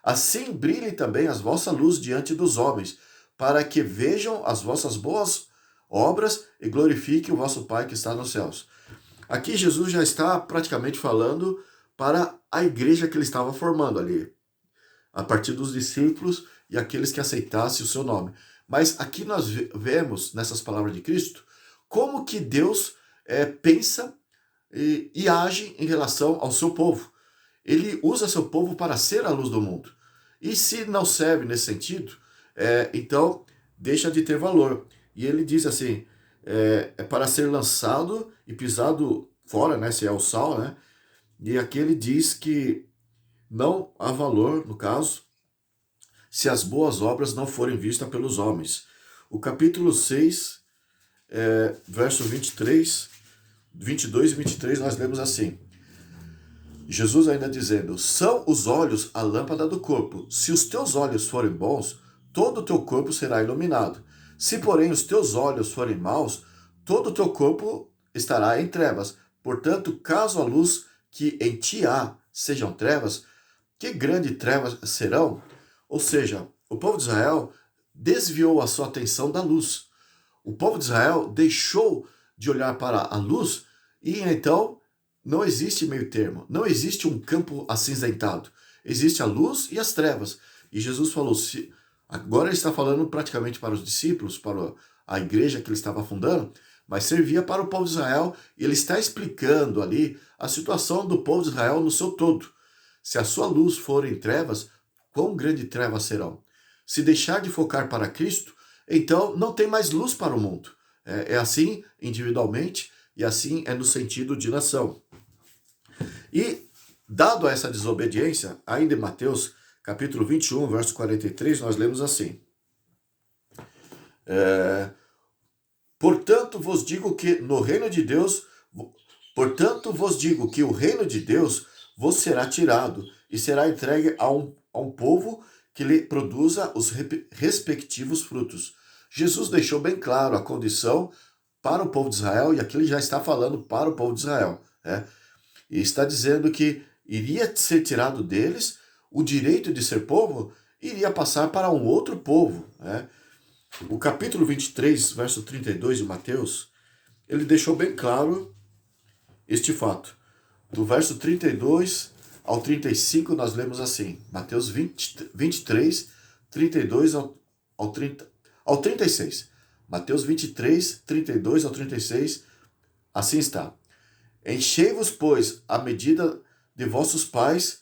Assim brilhe também a vossa luz diante dos homens, para que vejam as vossas boas obras e glorifiquem o vosso Pai que está nos céus. Aqui Jesus já está praticamente falando para a igreja que ele estava formando ali, a partir dos discípulos e aqueles que aceitassem o seu nome. Mas aqui nós vemos, nessas palavras de Cristo, como que Deus pensa e age em relação ao seu povo. Ele usa seu povo para ser a luz do mundo. E se não serve nesse sentido, então deixa de ter valor. E ele diz assim, é para ser lançado e pisado fora, se é o sal, E aqui ele diz que não há valor, no caso, se as boas obras não forem vistas pelos homens. O capítulo 6, verso 22 e 23, nós lemos assim. Jesus ainda dizendo: são os olhos a lâmpada do corpo. Se os teus olhos forem bons, todo o teu corpo será iluminado. Se, porém, os teus olhos forem maus, todo o teu corpo estará em trevas. Portanto, caso a luz que em ti há sejam trevas, que grandes trevas serão? Ou seja, o povo de Israel desviou a sua atenção da luz. O povo de Israel deixou de olhar para a luz e então não existe meio termo, não existe um campo acinzentado. Existe a luz e as trevas. E Jesus falou, agora ele está falando praticamente para os discípulos, para a igreja que ele estava fundando, mas servia para o povo de Israel, e ele está explicando ali a situação do povo de Israel no seu todo. Se a sua luz for em trevas, quão grande trevas serão? Se deixar de focar para Cristo, então não tem mais luz para o mundo. É assim individualmente, e assim é no sentido de nação. E, dado essa desobediência, ainda em Mateus, capítulo 21, verso 43, nós lemos assim. Portanto vos digo que no reino de Deus, portanto vos digo que o reino de Deus vos será tirado e será entregue a um povo que lhe produza os respectivos frutos. Jesus deixou bem claro a condição para o povo de Israel, e aqui ele já está falando para o povo de Israel, né? E está dizendo que iria ser tirado deles o direito de ser povo, iria passar para um outro povo, né? O capítulo 23, verso 32 de Mateus, ele deixou bem claro este fato. Do verso 32 ao 35, nós lemos assim, Mateus 23, 32 ao 36. Mateus 23, 32 ao 36, assim está. Enchei-vos, pois, a medida de vossos pais,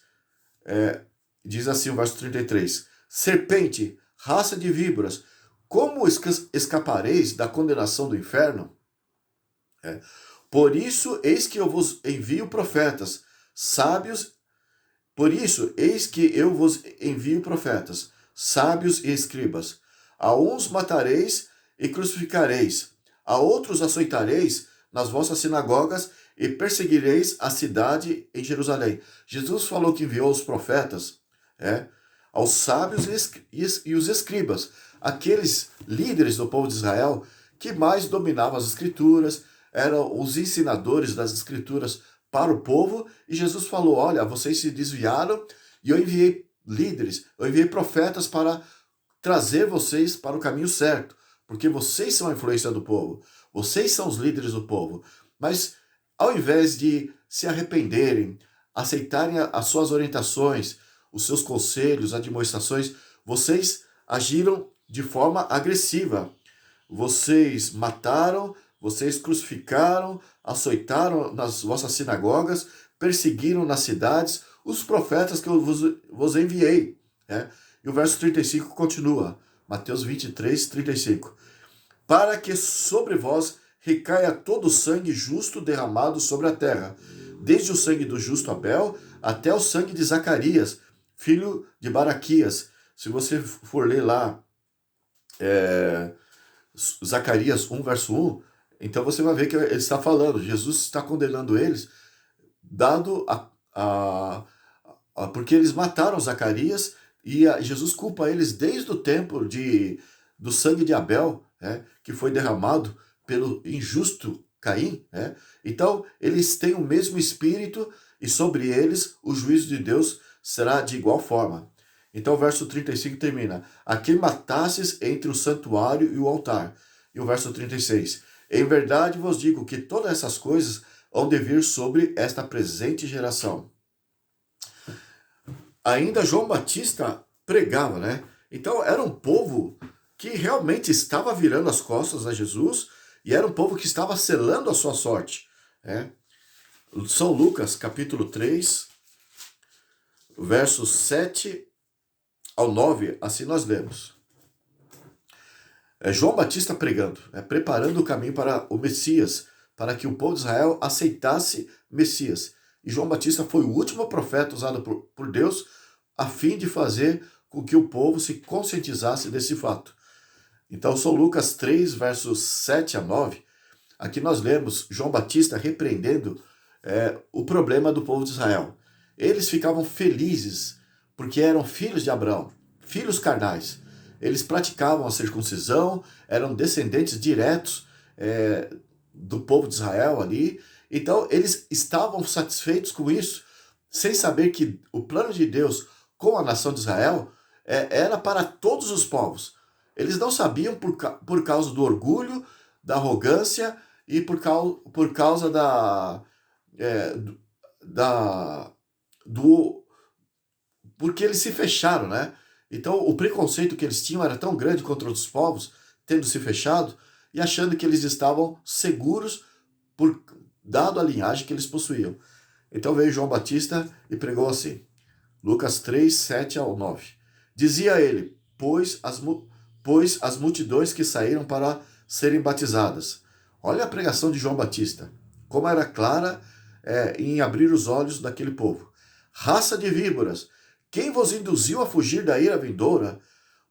diz assim o verso 33, serpente, raça de víboras, como escapareis da condenação do inferno? Por isso, eis que eu vos envio profetas, sábios. Por isso, eis que eu vos envio profetas, sábios e escribas. A uns matareis e crucificareis, a outros açoitareis nas vossas sinagogas e perseguireis a cidade em Jerusalém. Jesus falou que enviou os profetas, aos sábios e os escribas, aqueles líderes do povo de Israel que mais dominavam as escrituras, eram os ensinadores das escrituras para o povo, e Jesus falou, olha, vocês se desviaram e eu enviei líderes, eu enviei profetas para trazer vocês para o caminho certo, porque vocês são a influência do povo, vocês são os líderes do povo, mas ao invés de se arrependerem, aceitarem as suas orientações, os seus conselhos, admoestações, vocês agiram de forma agressiva. Vocês mataram, vocês crucificaram, açoitaram nas vossas sinagogas, perseguiram nas cidades os profetas que eu vos enviei. E o verso 35 continua, Mateus 23, 35. Para que sobre vós recaia todo o sangue justo derramado sobre a terra, desde o sangue do justo Abel até o sangue de Zacarias, filho de Baraquias. Se você for ler lá Zacarias 1, verso 1, então você vai ver que ele está falando, Jesus está condenando eles, porque eles mataram Zacarias, e Jesus culpa eles desde o tempo do sangue de Abel, que foi derramado pelo injusto Caim. Então, eles têm o mesmo espírito, e sobre eles o juízo de Deus será de igual forma. Então o verso 35 termina, a quem matasses entre o santuário e o altar. E o verso 36, em verdade vos digo que todas essas coisas hão de vir sobre esta presente geração. Ainda João Batista pregava, né? Então era um povo que realmente estava virando as costas a Jesus, e era um povo que estava selando a sua sorte. São Lucas, capítulo 3, versos 7 ao 9, assim nós lemos. João Batista pregando, preparando o caminho para o Messias, para que o povo de Israel aceitasse Messias. E João Batista foi o último profeta usado por Deus a fim de fazer com que o povo se conscientizasse desse fato. Então, São Lucas 3, versos 7 a 9, aqui nós lemos João Batista repreendendo o problema do povo de Israel. Eles ficavam felizes porque eram filhos de Abraão, filhos carnais. Eles praticavam a circuncisão, eram descendentes diretos do povo de Israel ali. Então, eles estavam satisfeitos com isso, sem saber que o plano de Deus com a nação de Israel era para todos os povos. Eles não sabiam por causa do orgulho, da arrogância e por causa porque eles se fecharam, né? Então o preconceito que eles tinham era tão grande contra outros povos, tendo se fechado e achando que eles estavam seguros dado a linhagem que eles possuíam. Então veio João Batista e pregou assim, Lucas 3, 7 ao 9. Dizia ele, pois as multidões que saíram para serem batizadas. Olha a pregação de João Batista, como era clara em abrir os olhos daquele povo. Raça de víboras, quem vos induziu a fugir da ira vindoura?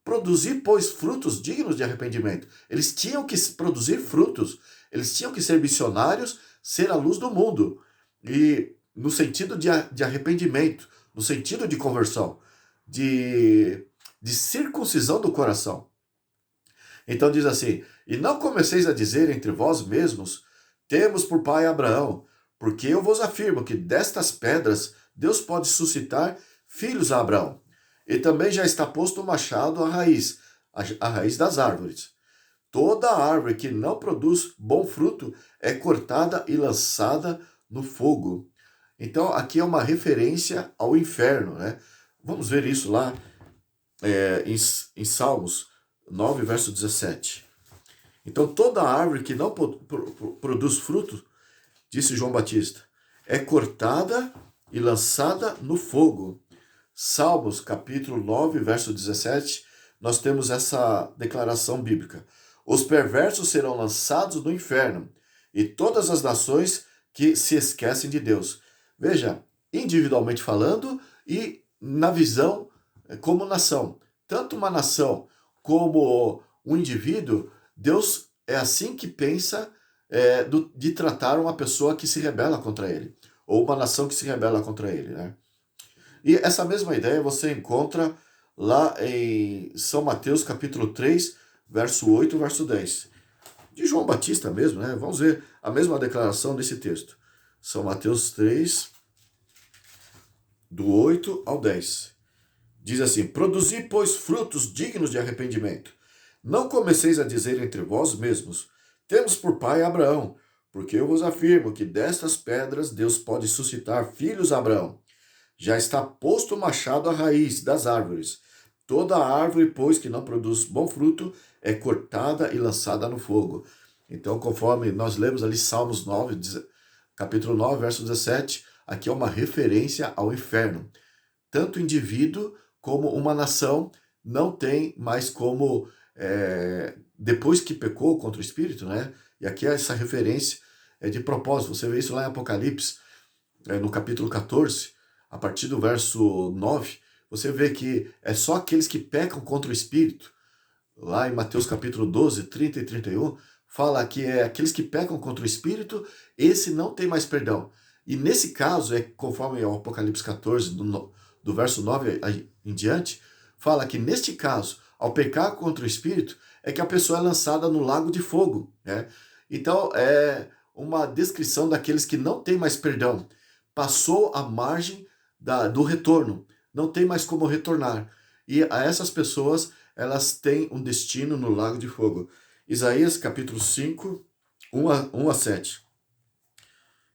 produzir, pois, frutos dignos de arrependimento. Eles tinham que produzir frutos, eles tinham que ser missionários, ser a luz do mundo. E no sentido de arrependimento, no sentido de conversão, de circuncisão do coração. Então diz assim: e não comeceis a dizer entre vós mesmos, temos por pai Abraão, porque eu vos afirmo que destas pedras Deus pode suscitar filhos a Abraão. E também já está posto o machado à raiz, a raiz das árvores. Toda árvore que não produz bom fruto é cortada e lançada no fogo. Então aqui é uma referência ao inferno, né? Vamos ver isso lá em Salmos 9, verso 17. Então toda árvore que não produz fruto, disse João Batista, é cortada e lançada no fogo. Salmos, capítulo 9, verso 17, nós temos essa declaração bíblica. Os perversos serão lançados no inferno, e todas as nações que se esquecem de Deus. Veja, individualmente falando e na visão como nação. Tanto uma nação como um indivíduo, Deus é assim que pensa de tratar uma pessoa que se rebela contra ele, ou uma nação que se rebela contra ele, né? E essa mesma ideia você encontra lá em São Mateus, capítulo 3, verso 8, verso 10. De João Batista mesmo, né? Vamos ver a mesma declaração desse texto. São Mateus 3, do 8 ao 10. Diz assim: produzi, pois, frutos dignos de arrependimento. Não comeceis a dizer entre vós mesmos, temos por pai Abraão, porque eu vos afirmo que destas pedras Deus pode suscitar filhos a Abraão. Já está posto o machado à raiz das árvores. Toda árvore, pois, que não produz bom fruto, é cortada e lançada no fogo. Então, conforme nós lemos ali Salmos 9, capítulo 9, verso 17, aqui é uma referência ao inferno. Tanto o indivíduo como uma nação não tem mais como, depois que pecou contra o Espírito, né? E aqui essa referência é de propósito. Você vê isso lá em Apocalipse, no capítulo 14, a partir do verso 9, você vê que é só aqueles que pecam contra o Espírito. Lá em Mateus capítulo 12, 30 e 31, fala que é aqueles que pecam contra o Espírito, esse não tem mais perdão. E nesse caso, conforme o Apocalipse 14, do verso 9 em diante, fala que neste caso, ao pecar contra o Espírito, é que a pessoa é lançada no lago de fogo, né? Então, é uma descrição daqueles que não têm mais perdão. Passou a margem do retorno, não tem mais como retornar. E a essas pessoas, elas têm um destino no lago de fogo. Isaías capítulo 5, 1 a 7.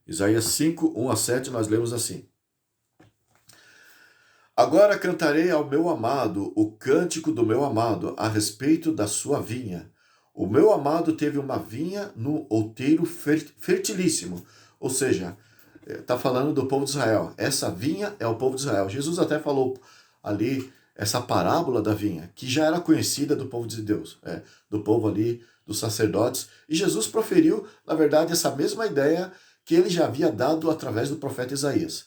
Isaías 5, 1 a 7, nós lemos assim: agora cantarei ao meu amado o cântico do meu amado a respeito da sua vinha. O meu amado teve uma vinha no outeiro fertilíssimo. Ou seja, está falando do povo de Israel. Essa vinha é o povo de Israel. Jesus até falou ali essa parábola da vinha, que já era conhecida do povo de Deus, do povo ali, dos sacerdotes. E Jesus proferiu, na verdade, essa mesma ideia que ele já havia dado através do profeta Isaías.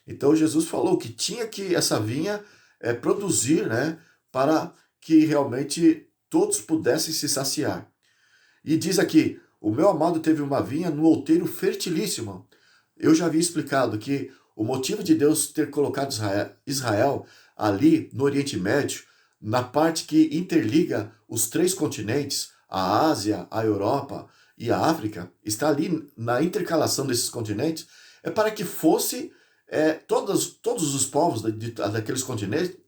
Então Jesus falou que tinha que essa vinha produzir, né, para que realmente todos pudessem se saciar. E diz aqui: o meu amado teve uma vinha no outeiro fertilíssimo. Eu já havia explicado que o motivo de Deus ter colocado Israel ali no Oriente Médio, na parte que interliga os 3 continentes, a Ásia, a Europa e a África, está ali na intercalação desses continentes, é para que fosse todos os povos daqueles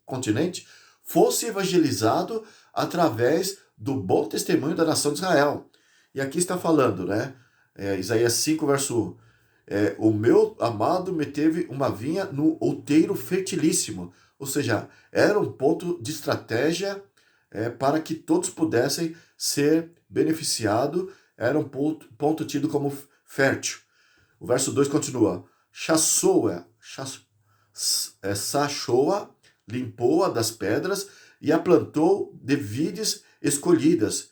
continentes fosse evangelizado através do bom testemunho da nação de Israel. E aqui está falando, né? Isaías 5, verso 1. O meu amado me teve uma vinha no outeiro fertilíssimo. Ou seja, era um ponto de estratégia para que todos pudessem ser beneficiados. Era um ponto tido como fértil. O verso 2 continua: sachou-a, limpou-a das pedras e a plantou de vides escolhidas.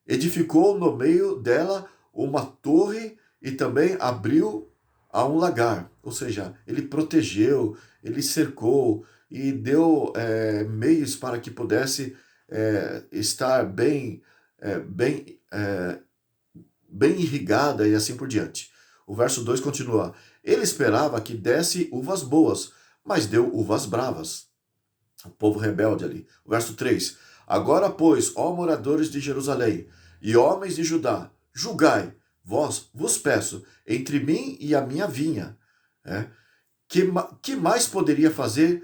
Edificou no meio dela uma torre e também abriu a um lagar. Ou seja, ele protegeu, ele cercou, e deu meios para que pudesse estar bem irrigada e assim por diante. O verso 2 continua: ele esperava que desse uvas boas, mas deu uvas bravas. O povo rebelde ali. O verso 3: agora, pois, ó moradores de Jerusalém e homens de Judá, julgai, vos peço, entre mim e a minha vinha. É, que mais poderia fazer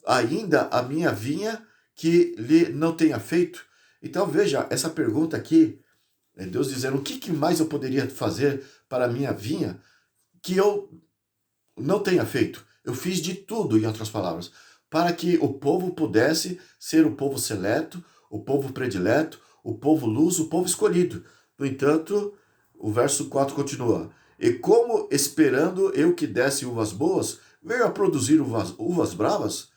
ainda a minha vinha que lhe não tenha feito? Então veja, essa pergunta aqui, Deus dizendo, o que mais eu poderia fazer para a minha vinha que eu não tenha feito? Eu fiz de tudo, em outras palavras, para que o povo pudesse ser o povo seleto, o povo predileto, o povo luz, o povo escolhido. No entanto, o verso 4 continua: e como esperando eu que desse uvas boas, veio a produzir uvas bravas?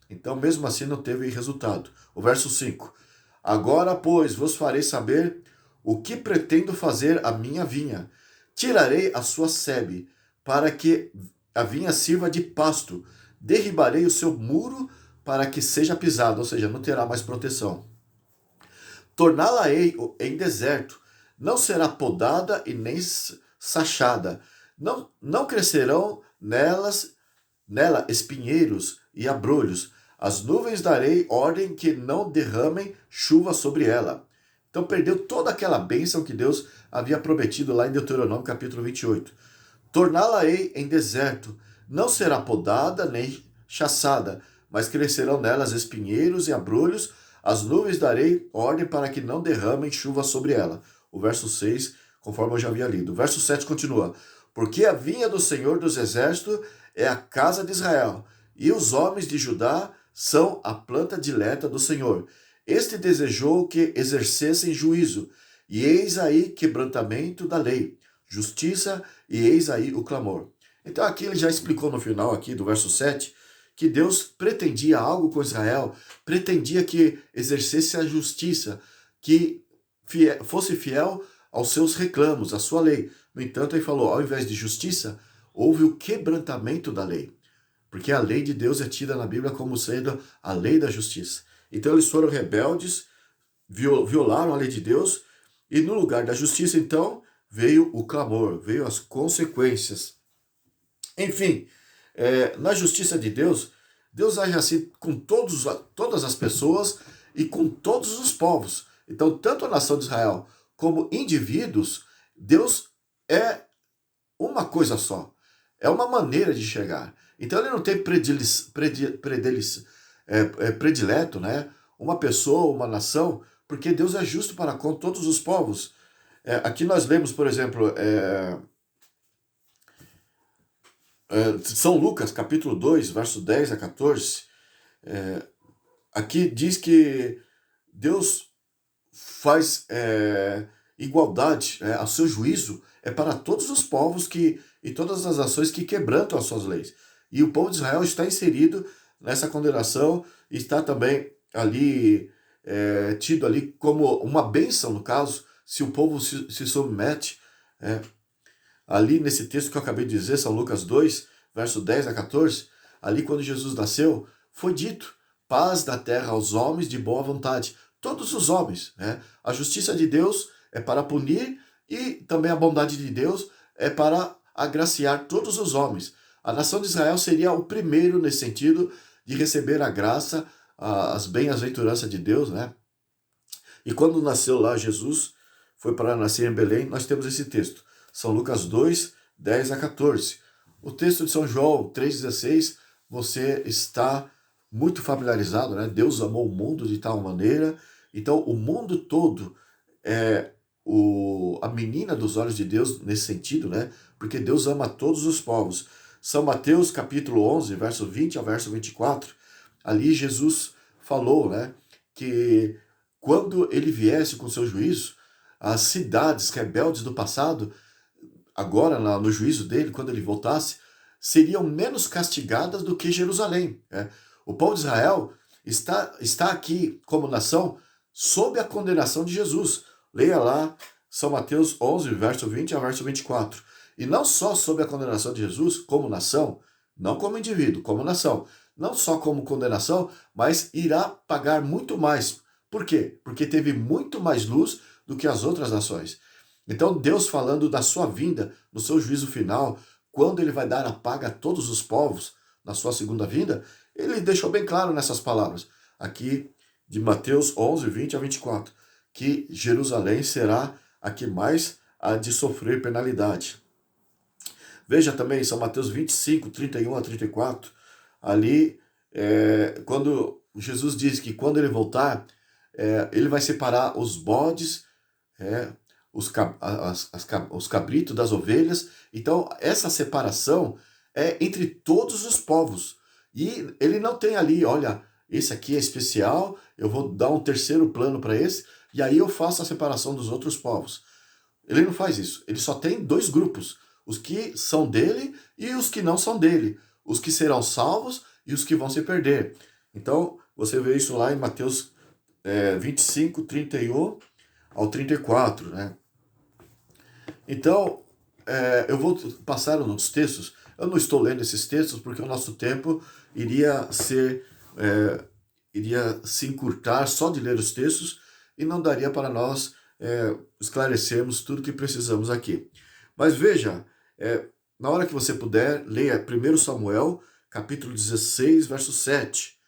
Então, mesmo assim, não teve resultado. O verso 5: agora, pois, vos farei saber o que pretendo fazer à minha vinha. Tirarei a sua sebe, para que a vinha sirva de pasto. Derribarei o seu muro para que seja pisado, ou seja, não terá mais proteção. Torná-la-ei em deserto, não será podada e nem sachada. Não crescerão nela espinheiros e abrolhos. As nuvens darei ordem que não derramem chuva sobre ela. Então perdeu toda aquela bênção que Deus havia prometido lá em Deuteronômio capítulo 28. Torná-la-ei em deserto, não será podada nem chaçada, mas crescerão nelas espinheiros e abrolhos. As nuvens darei ordem para que não derramem chuva sobre ela. O verso 6, conforme eu já havia lido. O verso 7 continua: porque a vinha do Senhor dos Exércitos é a casa de Israel, e os homens de Judá são a planta dileta do Senhor. Este desejou que exercessem juízo, e eis aí quebrantamento da lei, justiça, e eis aí o clamor. Então aqui ele já explicou no final aqui do verso 7, que Deus pretendia algo com Israel, pretendia que exercesse a justiça, que fosse fiel aos seus reclamos, à sua lei. No entanto, ele falou, ao invés de justiça, houve o quebrantamento da lei. Porque a lei de Deus é tida na Bíblia como sendo a lei da justiça. Então eles foram rebeldes, violaram a lei de Deus, e no lugar da justiça, então, veio o clamor, veio as consequências. Enfim, na justiça de Deus, Deus age assim com todas as pessoas e com todos os povos. Então, tanto a nação de Israel como indivíduos, Deus é uma coisa só. É uma maneira de chegar. Então, ele não tem predileto, né? Uma pessoa, uma nação, porque Deus é justo para com todos os povos. Aqui nós lemos, por exemplo, São Lucas, capítulo 2, verso 10 a 14, aqui diz que Deus faz igualdade, a seu juízo é para todos os povos e todas as nações que quebrantam as suas leis. E o povo de Israel está inserido nessa condenação, está também ali, tido ali como uma bênção, no caso, se o povo se submete. Ali nesse texto que eu acabei de dizer, São Lucas 2, verso 10 a 14, ali quando Jesus nasceu, foi dito, paz da terra aos homens de boa vontade, todos os homens. A justiça de Deus é para punir e também a bondade de Deus é para agraciar todos os homens. A nação de Israel seria o primeiro nesse sentido de receber a graça, as bem-aventuranças de Deus, né? E quando nasceu lá Jesus, foi para nascer em Belém, nós temos esse texto. São Lucas 2, 10 a 14. O texto de São João 3,16, você está muito familiarizado, né? Deus amou o mundo de tal maneira. Então, o mundo todo é a menina dos olhos de Deus nesse sentido, né? Porque Deus ama todos os povos. São Mateus capítulo 11, verso 20 ao verso 24, ali Jesus falou, né? Que quando ele viesse com seu juízo, as cidades rebeldes do passado, agora no juízo dele, quando ele voltasse, seriam menos castigadas do que Jerusalém. O povo de Israel está aqui como nação sob a condenação de Jesus. Leia lá São Mateus 11, verso 20 a verso 24. E não só sob a condenação de Jesus como nação, não como indivíduo, como nação. não só como condenação, mas irá pagar muito mais. Por quê? Porque teve muito mais luz do que as outras nações. Então Deus falando da sua vinda, no seu juízo final, quando ele vai dar a paga a todos os povos, na sua segunda vinda, ele deixou bem claro nessas palavras, aqui de Mateus 11, 20 a 24, que Jerusalém será a que mais há de sofrer penalidade. Veja também São Mateus 25, 31 a 34, ali, quando Jesus diz que quando ele voltar, ele vai separar os bodes, os cabritos das ovelhas. Então, essa separação é entre todos os povos. E ele não tem ali, olha, esse aqui é especial, eu vou dar um terceiro plano para esse, e aí eu faço a separação dos outros povos. Ele não faz isso. Ele só tem dois grupos, os que são dele e os que não são dele, os que serão salvos e os que vão se perder. Então, você vê isso lá em Mateus 25, 31 ao 34, né? Então, eu vou passar nos textos. Eu não estou lendo esses textos porque o nosso tempo iria se encurtar só de ler os textos e não daria para nós esclarecermos tudo que precisamos aqui. Mas veja, na hora que você puder, leia 1 Samuel, capítulo 16, verso 7.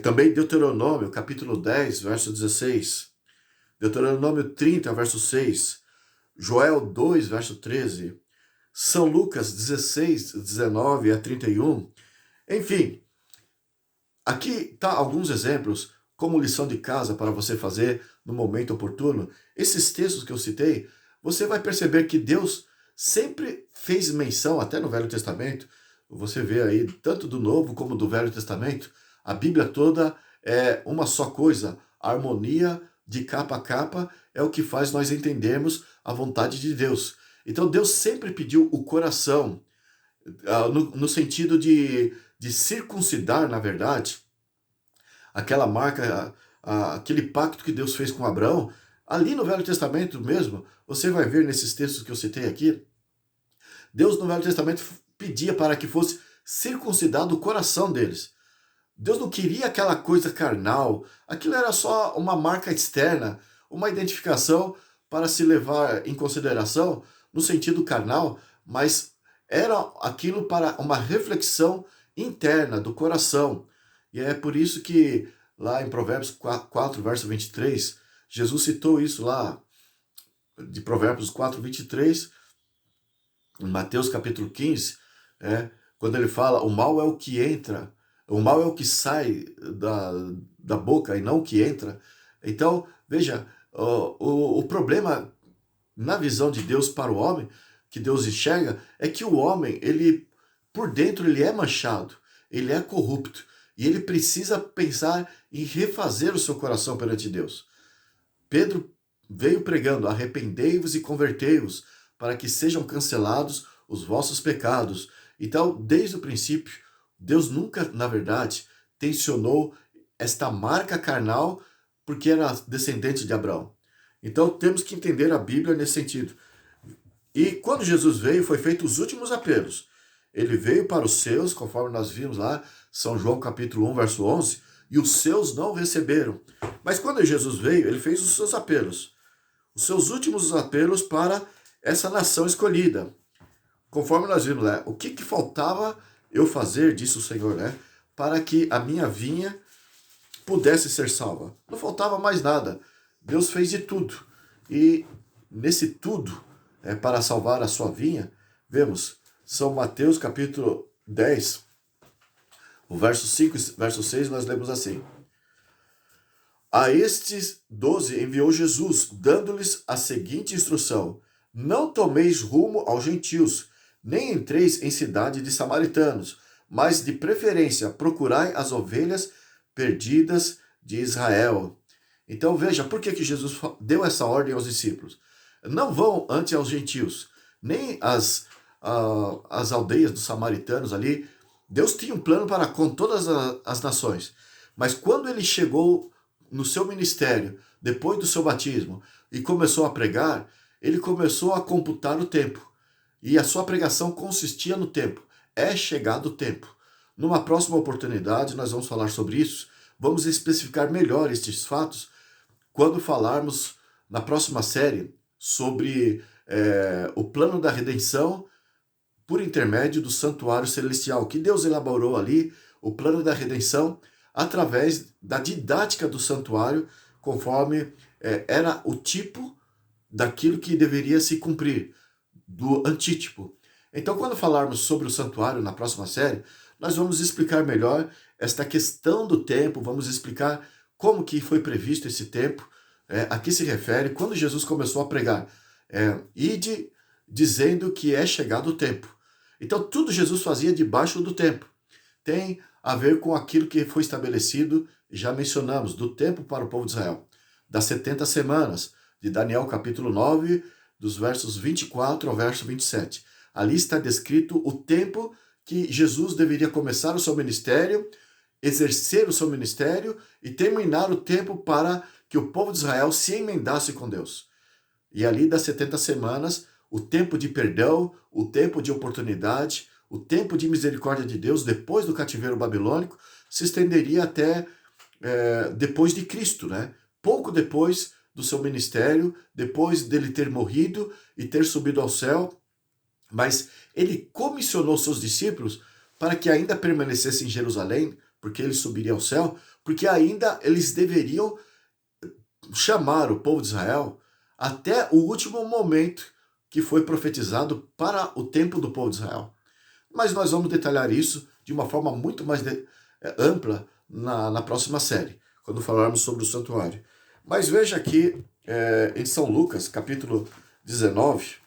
Também Deuteronômio, capítulo 10, verso 16. Deuteronômio 30, verso 6. Joel 2, verso 13. São Lucas 16, 19 a 31. Enfim, aqui tá alguns exemplos como lição de casa para você fazer no momento oportuno. Esses textos que eu citei, você vai perceber que Deus sempre fez menção, até no Velho Testamento, você vê aí tanto do Novo como do Velho Testamento, a Bíblia toda é uma só coisa, a harmonia de capa a capa é o que faz nós entendermos a vontade de Deus. Então Deus sempre pediu o coração, no sentido de circuncidar, na verdade, aquela marca, aquele pacto que Deus fez com Abraão. Ali no Velho Testamento mesmo, você vai ver nesses textos que eu citei aqui, Deus no Velho Testamento pedia para que fosse circuncidado o coração deles. Deus não queria aquela coisa carnal, aquilo era só uma marca externa, uma identificação para se levar em consideração no sentido carnal, mas era aquilo para uma reflexão interna do coração. E é por isso que lá em Provérbios 4, verso 23, Jesus citou isso lá, de Provérbios 4, 23, em Mateus capítulo 15, quando ele fala, o mal é o que entra, o mal é o que sai da boca e não o que entra. Então, veja, o problema na visão de Deus para o homem, que Deus enxerga, é que o homem, ele por dentro, ele é manchado, ele é corrupto, e ele precisa pensar em refazer o seu coração perante Deus. Pedro veio pregando, arrependei-vos e convertei-vos, para que sejam cancelados os vossos pecados. Então, desde o princípio, Deus nunca, na verdade, tensionou esta marca carnal porque era descendente de Abraão. Então, temos que entender a Bíblia nesse sentido. E quando Jesus veio, foi feito os últimos apelos. Ele veio para os seus, conforme nós vimos lá, São João capítulo 1, verso 11, e os seus não o receberam. Mas quando Jesus veio, ele fez os seus apelos. Os seus últimos apelos para essa nação escolhida. Conforme nós vimos lá, o que faltava eu fazer, disse o Senhor, para que a minha vinha pudesse ser salva? Não faltava mais nada. Deus fez de tudo. E nesse tudo, para salvar a sua vinha, vemos São Mateus capítulo 10, o verso 5 e verso 6, nós lemos assim. A estes 12 enviou Jesus, dando-lhes a seguinte instrução: não tomeis rumo aos gentios, nem entreis em cidade de samaritanos, mas de preferência procurai as ovelhas perdidas de Israel. Então veja, por que Jesus deu essa ordem aos discípulos? Não vão ante aos gentios, nem as aldeias dos samaritanos ali. Deus tinha um plano para com todas as nações, mas quando ele chegou no seu ministério, depois do seu batismo, e começou a pregar, ele começou a computar o tempo. E a sua pregação consistia no tempo. É chegado o tempo. Numa próxima oportunidade, nós vamos falar sobre isso. Vamos especificar melhor estes fatos quando falarmos na próxima série sobre o plano da redenção por intermédio do santuário celestial, que Deus elaborou ali, o plano da redenção, através da didática do santuário, conforme era o tipo daquilo que deveria se cumprir, do antítipo. Então, quando falarmos sobre o santuário na próxima série, nós vamos explicar melhor esta questão do tempo, vamos explicar como que foi previsto esse tempo, a que se refere, quando Jesus começou a pregar, ide dizendo que é chegado o tempo. Então, tudo Jesus fazia debaixo do tempo. Tem a ver com aquilo que foi estabelecido, já mencionamos, do tempo para o povo de Israel, das 70 semanas, de Daniel capítulo 9, dos versos 24 ao verso 27. Ali está descrito o tempo que Jesus deveria começar o seu ministério, exercer o seu ministério e terminar o tempo para que o povo de Israel se emendasse com Deus. E ali das 70 semanas, o tempo de perdão, o tempo de oportunidade, o tempo de misericórdia de Deus depois do cativeiro babilônico se estenderia até depois de Cristo, né? Pouco depois do seu ministério, depois dele ter morrido e ter subido ao céu, mas ele comissionou seus discípulos para que ainda permanecessem em Jerusalém, porque ele subiria ao céu, porque ainda eles deveriam chamar o povo de Israel até o último momento que foi profetizado para o tempo do povo de Israel. Mas nós vamos detalhar isso de uma forma muito mais ampla na próxima série, quando falarmos sobre o santuário. Mas veja aqui em São Lucas, capítulo 19,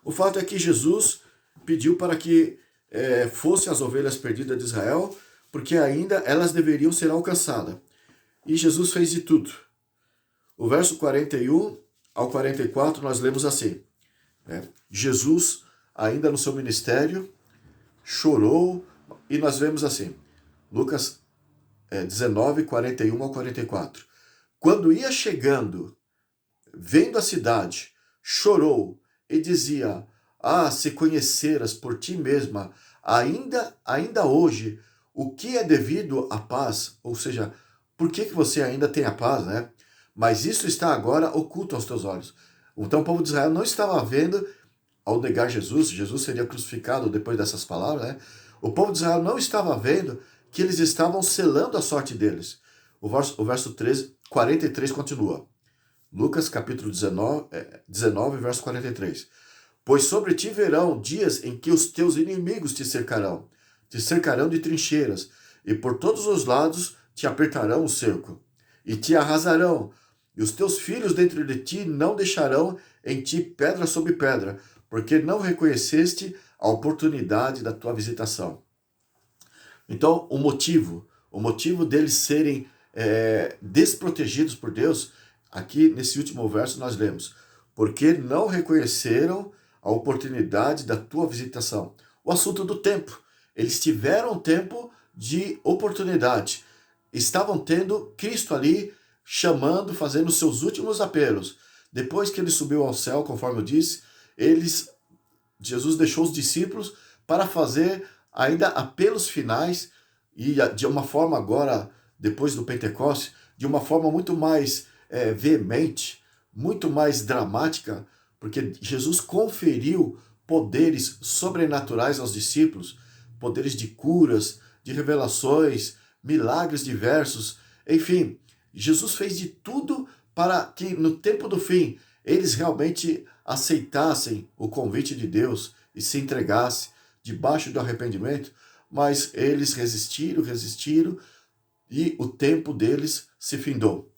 o fato é que Jesus pediu para que fossem as ovelhas perdidas de Israel, porque ainda elas deveriam ser alcançadas. E Jesus fez de tudo. O verso 41 ao 44 nós lemos assim, Jesus, ainda no seu ministério, chorou, e nós vemos assim, Lucas 19, 41 ao 44. Quando ia chegando, vendo a cidade, chorou e dizia, se conheceras por ti mesma, ainda hoje, o que é devido à paz, ou seja, por que você ainda tem a paz, né? Mas isso está agora oculto aos teus olhos. Então o povo de Israel não estava vendo, ao negar Jesus seria crucificado depois dessas palavras, né? O povo de Israel não estava vendo que eles estavam selando a sorte deles. O verso 43 continua. Lucas capítulo 19, verso 43. Pois sobre ti virão dias em que os teus inimigos te cercarão de trincheiras, e por todos os lados te apertarão o cerco, e te arrasarão, e os teus filhos dentro de ti não deixarão em ti pedra sobre pedra, porque não reconheceste a oportunidade da tua visitação. Então, o motivo deles serem desprotegidos por Deus, aqui nesse último verso nós lemos, porque não reconheceram a oportunidade da tua visitação. O assunto do tempo. Eles tiveram tempo de oportunidade. Estavam tendo Cristo ali chamando, fazendo seus últimos apelos. Depois que ele subiu ao céu, conforme eu disse, Jesus deixou os discípulos para fazer ainda apelos finais e de uma forma agora, depois do Pentecostes, de uma forma muito mais veemente, muito mais dramática, porque Jesus conferiu poderes sobrenaturais aos discípulos, poderes de curas, de revelações, milagres diversos, enfim, Jesus fez de tudo para que no tempo do fim eles realmente aceitassem o convite de Deus e se entregassem debaixo do arrependimento, mas eles resistiram e o tempo deles se findou.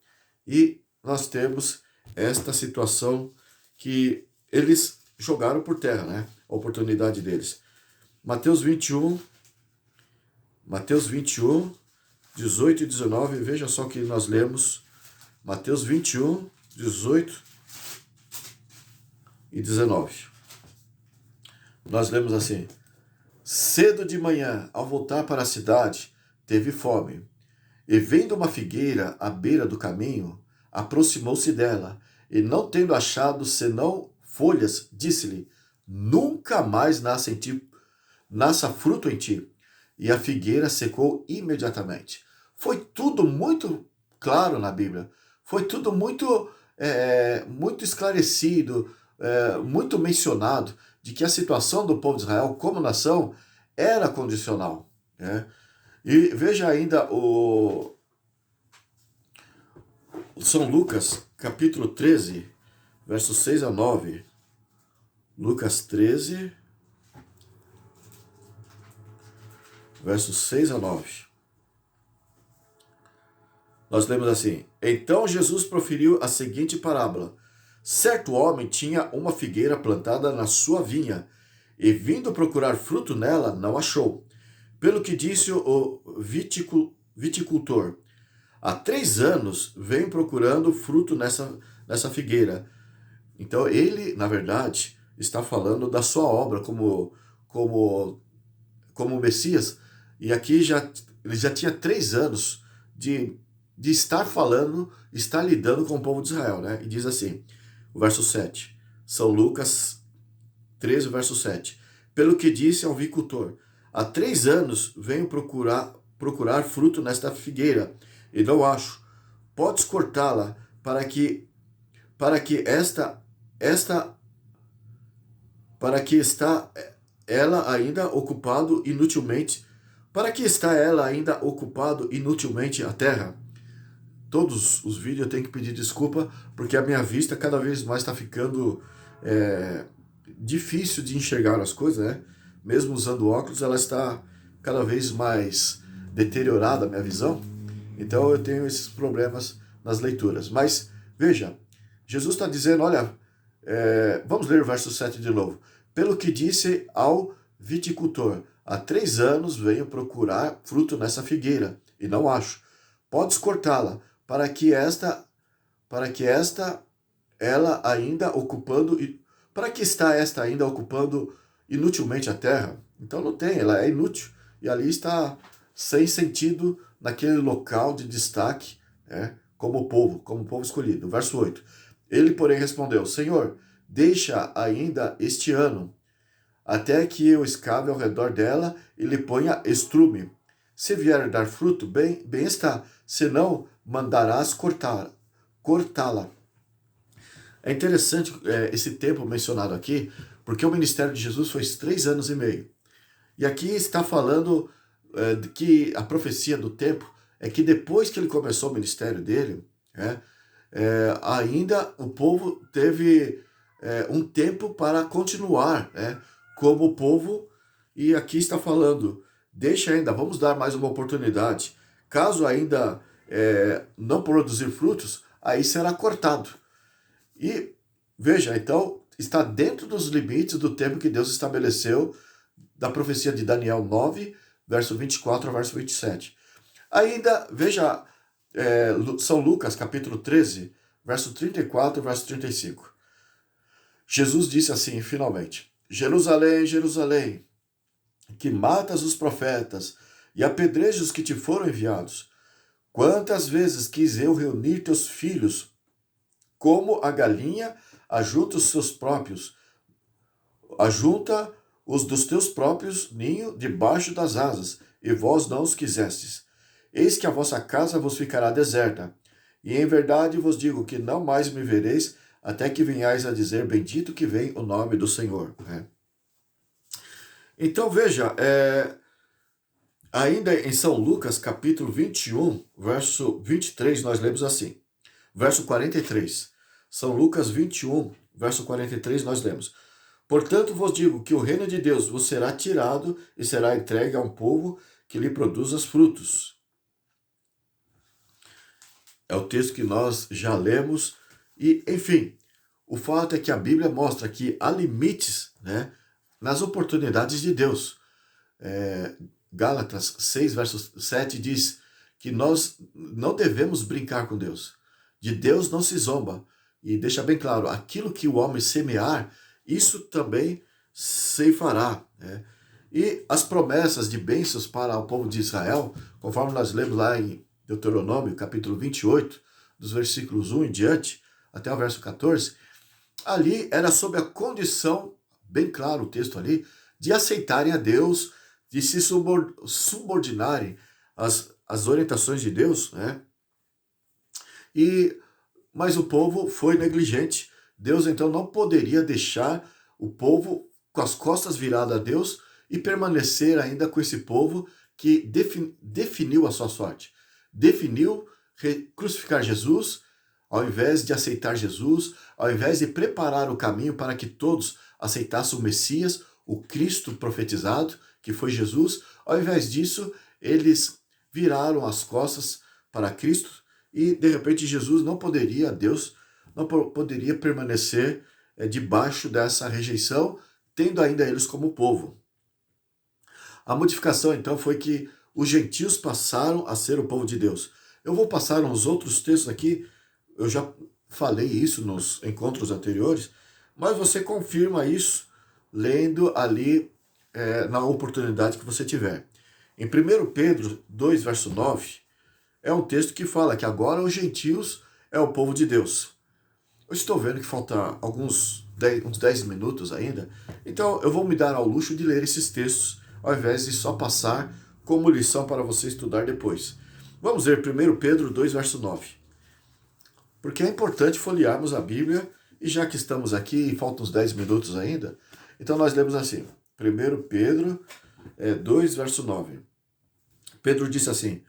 E nós temos esta situação que eles jogaram por terra, né? A oportunidade deles. Mateus 21, 18 e 19, veja só que nós lemos. Mateus 21, 18 e 19. Nós lemos assim: cedo de manhã, ao voltar para a cidade, teve fome. E vendo uma figueira à beira do caminho, aproximou-se dela, e não tendo achado senão folhas, disse-lhe: nunca mais nasça em ti nasça fruto em ti. E a figueira secou imediatamente. Foi tudo muito claro na Bíblia. Foi tudo muito esclarecido, muito mencionado, de que a situação do povo de Israel como nação era condicional. Né? E veja ainda o São Lucas, capítulo 13, versos 6 a 9. Lucas 13, versos 6 a 9. Nós lemos assim: Então Jesus proferiu a seguinte parábola. Certo homem tinha uma figueira plantada na sua vinha, e vindo procurar fruto nela, não achou. Pelo que disse o viticultor: Há 3 anos venho procurando fruto nessa figueira. Então ele, na verdade, está falando da sua obra como Messias. E aqui ele já tinha 3 anos de estar falando, estar lidando com o povo de Israel, né? E diz assim, o verso 7, São Lucas 13, verso 7. Pelo que disse ao viticultor: Há 3 anos venho procurar fruto nesta figueira, e não acho. Podes cortá-la para que está ela ainda ocupado inutilmente, a terra. Todos os vídeos eu tenho que pedir desculpa, porque a minha vista cada vez mais está ficando difícil de enxergar as coisas, né? Mesmo usando óculos, ela está cada vez mais deteriorada, a minha visão. Então eu tenho esses problemas nas leituras. Mas veja, Jesus está dizendo, olha, vamos ler o verso 7 de novo. Pelo que disse ao viticultor: Há 3 anos venho procurar fruto nessa figueira, e não acho. Podes cortá-la, para que esta ela ainda ocupando, para que está esta ainda ocupando inutilmente a terra? Então não tem, ela é inútil, e ali está sem sentido naquele local de destaque, como povo escolhido. Verso 8. Ele, porém, respondeu: Senhor, deixa ainda este ano, até que eu escave ao redor dela e lhe ponha estrume. Se vier dar fruto, bem está, senão mandarás cortá-la. É interessante esse tempo mencionado aqui, porque o ministério de Jesus foi 3 anos e meio. E aqui está falando de que a profecia do tempo é que depois que ele começou o ministério dele, ainda o povo teve um tempo para continuar como povo, e aqui está falando, deixa ainda, vamos dar mais uma oportunidade. Caso ainda não produzir frutos, aí será cortado. E veja, então, está dentro dos limites do tempo que Deus estabeleceu da profecia de Daniel 9, verso 24 a verso 27. Ainda, veja, São Lucas, capítulo 13, verso 34 e verso 35. Jesus disse assim, finalmente: Jerusalém, Jerusalém, que matas os profetas e apedrejas os que te foram enviados. Quantas vezes quis eu reunir teus filhos, como a galinha ajunta os dos teus próprios ninho debaixo das asas, e vós não os quisestes. Eis que a vossa casa vos ficará deserta, e em verdade vos digo que não mais me vereis, até que venhais a dizer, bendito que vem o nome do Senhor. Então veja, ainda em São Lucas, capítulo 21, verso 23, nós lemos assim, verso 43. São Lucas 21, verso 43, nós lemos: Portanto vos digo que o reino de Deus vos será tirado e será entregue a um povo que lhe produza frutos. É o texto que nós já lemos. E, enfim, o fato é que a Bíblia mostra que há limites nas oportunidades de Deus. Gálatas 6, verso 7 diz que nós não devemos brincar com Deus. De Deus não se zomba. E deixa bem claro, aquilo que o homem semear, isso também ceifará. E as promessas de bênçãos para o povo de Israel, conforme nós lemos lá em Deuteronômio, capítulo 28, dos versículos 1 em diante, até o verso 14, ali era sob a condição, bem claro o texto ali, de aceitarem a Deus, de se subordinarem às orientações de Deus, né? Mas o povo foi negligente. Deus então não poderia deixar o povo com as costas viradas a Deus e permanecer ainda com esse povo que definiu a sua sorte. Definiu crucificar Jesus, ao invés de aceitar Jesus, ao invés de preparar o caminho para que todos aceitassem o Messias, o Cristo profetizado, que foi Jesus. Ao invés disso, eles viraram as costas para Cristo e, de repente, Deus não poderia permanecer debaixo dessa rejeição, tendo ainda eles como povo. A modificação, então, foi que os gentios passaram a ser o povo de Deus. Eu vou passar uns outros textos aqui, eu já falei isso nos encontros anteriores, mas você confirma isso lendo ali na oportunidade que você tiver. Em 1 Pedro 2, verso 9, é um texto que fala que agora os gentios é o povo de Deus. Eu estou vendo que falta uns 10 minutos ainda, então eu vou me dar ao luxo de ler esses textos, ao invés de só passar como lição para você estudar depois. Vamos ler 1 Pedro 2, verso 9. Porque é importante folhearmos a Bíblia, e já que estamos aqui e faltam uns 10 minutos ainda, então nós lemos assim, 1 Pedro 2, verso 9. Pedro disse assim,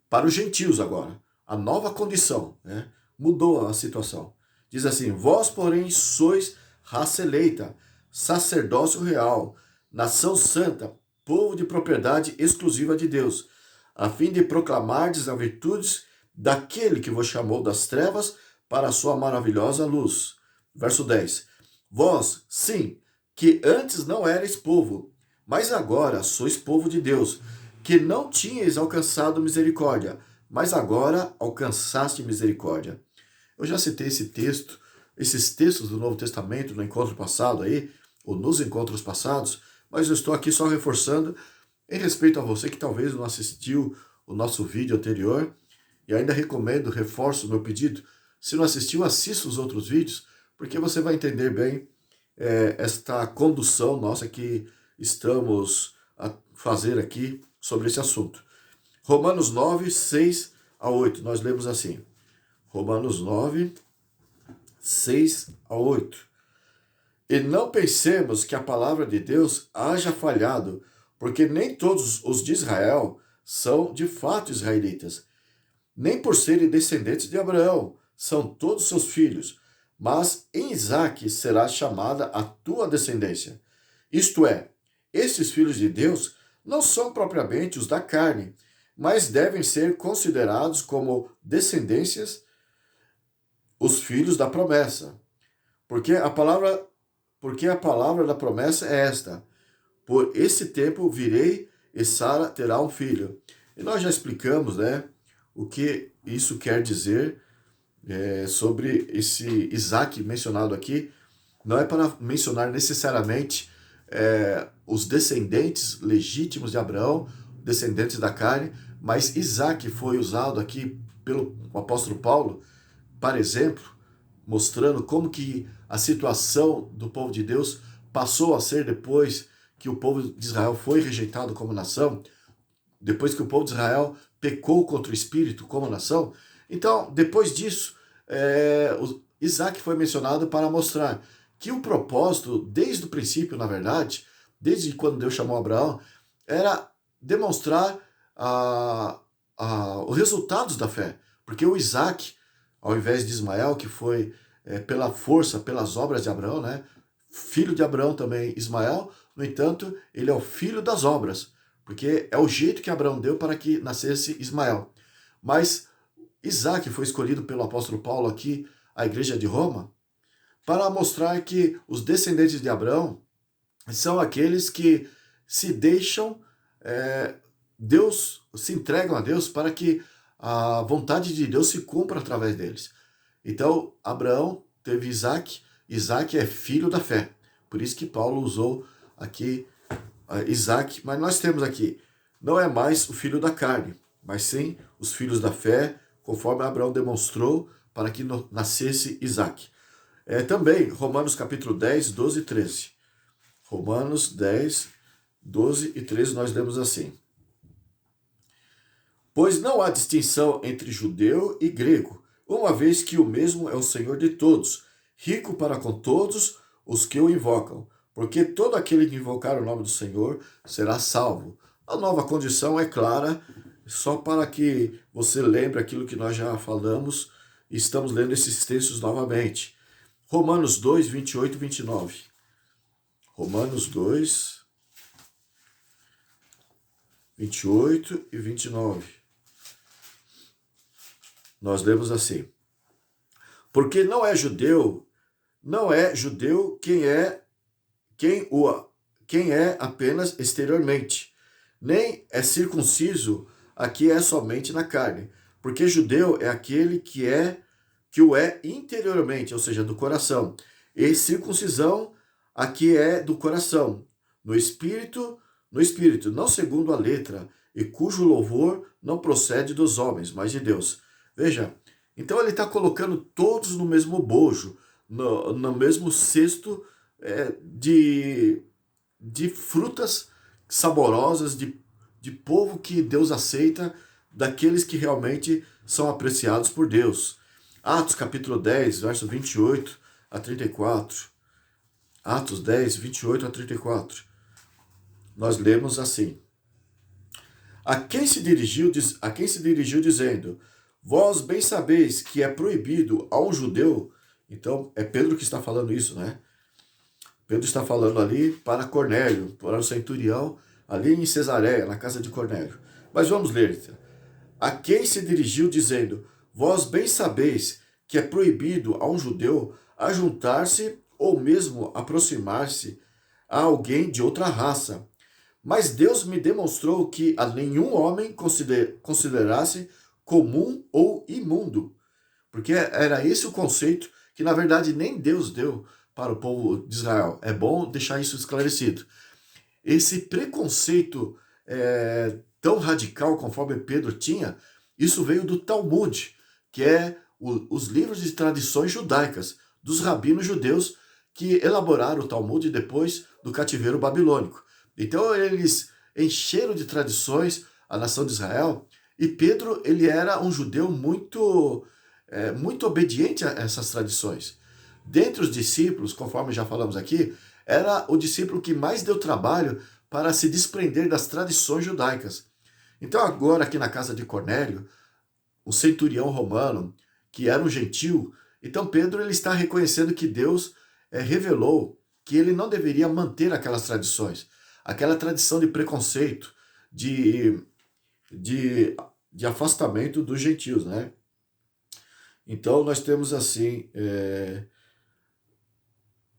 para os gentios agora, a nova condição, né? Mudou a situação. Diz assim, vós, porém, sois raça eleita, sacerdócio real, nação santa, povo de propriedade exclusiva de Deus, a fim de proclamardes as virtudes daquele que vos chamou das trevas para a sua maravilhosa luz. Verso 10. Vós, sim, que antes não erais povo, mas agora sois povo de Deus, que não tinhais alcançado misericórdia, mas agora alcançaste misericórdia. Eu já citei esses textos do Novo Testamento no encontro passado aí, ou nos encontros passados, mas eu estou aqui só reforçando em respeito a você que talvez não assistiu o nosso vídeo anterior, e ainda reforço o meu pedido, se não assistiu, assista os outros vídeos, porque você vai entender bem esta condução nossa que estamos a fazer aqui sobre esse assunto. Romanos 9, 6 a 8, nós lemos assim. Romanos 9, 6 a 8. E não pensemos que a palavra de Deus haja falhado, porque nem todos os de Israel são de fato israelitas, nem por serem descendentes de Abraão, são todos seus filhos, mas em Isaque será chamada a tua descendência. Isto é, esses filhos de Deus não são propriamente os da carne, mas devem ser considerados como descendências os filhos da promessa. Porque a palavra da promessa é esta: por esse tempo virei e Sara terá um filho. E nós já explicamos, né, o que isso quer dizer sobre esse Isaque mencionado aqui. Não é para mencionar necessariamente os descendentes legítimos de Abraão, descendentes da carne, mas Isaque foi usado aqui pelo apóstolo Paulo, para exemplo, mostrando como que a situação do povo de Deus passou a ser depois que o povo de Israel foi rejeitado como nação, depois que o povo de Israel pecou contra o Espírito como nação. Então, depois disso, Isaque foi mencionado para mostrar que o propósito, desde o princípio, na verdade, desde quando Deus chamou Abraão, era demonstrar os resultados da fé. Porque o Isaque, ao invés de Ismael, que foi pela força, pelas obras de Abraão, né? Filho de Abraão também, Ismael, no entanto, ele é o filho das obras, porque é o jeito que Abraão deu para que nascesse Ismael. Mas Isaque foi escolhido pelo apóstolo Paulo aqui, à igreja de Roma, para mostrar que os descendentes de Abraão são aqueles que se deixam, se entregam a Deus para que a vontade de Deus se cumpra através deles. Então, Abraão teve Isaque, Isaque é filho da fé. Por isso que Paulo usou aqui Isaque, mas nós temos aqui, não é mais o filho da carne, mas sim os filhos da fé, conforme Abraão demonstrou para que nascesse Isaque. Também, Romanos capítulo 10, 12 e 13. Romanos 10, 12 e 13 nós lemos assim: Pois não há distinção entre judeu e grego, uma vez que o mesmo é o Senhor de todos, rico para com todos os que o invocam, porque todo aquele que invocar o nome do Senhor será salvo. A nova condição é clara, só para que você lembre aquilo que nós já falamos, e estamos lendo esses textos novamente. Romanos 2, 28 e 29. Romanos 2, 28 e 29. Nós lemos assim: Porque não é judeu quem é apenas exteriormente, nem é circunciso aqui é somente na carne, porque judeu é aquele que o é interiormente, ou seja, do coração, e circuncisão aqui é do coração, no espírito, não segundo a letra, e cujo louvor não procede dos homens, mas de Deus. Veja, então ele está colocando todos no mesmo bojo, no mesmo cesto de frutas saborosas, de povo que Deus aceita, daqueles que realmente são apreciados por Deus. Atos capítulo 10, verso 28 a 34. Atos 10, 28 a 34. Nós lemos assim: A quem se dirigiu dizendo: Vós bem sabeis que é proibido a um judeu. Então, é Pedro que está falando isso, né? Pedro está falando ali para Cornélio, para o centurião, ali em Cesareia, na casa de Cornélio. Mas vamos ler. A quem se dirigiu dizendo: Vós bem sabeis que é proibido a um judeu ajuntar-se ou mesmo aproximar-se a alguém de outra raça. Mas Deus me demonstrou que a nenhum homem considerasse comum ou imundo. Porque era esse o conceito que, na verdade, nem Deus deu para o povo de Israel. É bom deixar isso esclarecido. Esse preconceito tão radical conforme Pedro tinha, isso veio do Talmud, que é os livros de tradições judaicas, dos rabinos judeus que elaboraram o Talmud depois do cativeiro babilônico. Então eles encheram de tradições a nação de Israel, e Pedro ele era um judeu muito obediente a essas tradições. Dentre os discípulos, conforme já falamos aqui, era o discípulo que mais deu trabalho para se desprender das tradições judaicas. Então agora aqui na casa de Cornélio, o centurião romano, que era um gentil, então Pedro ele está reconhecendo que Deus revelou que ele não deveria manter aquelas tradições, aquela tradição de preconceito, de afastamento dos gentios, né? Então nós temos assim,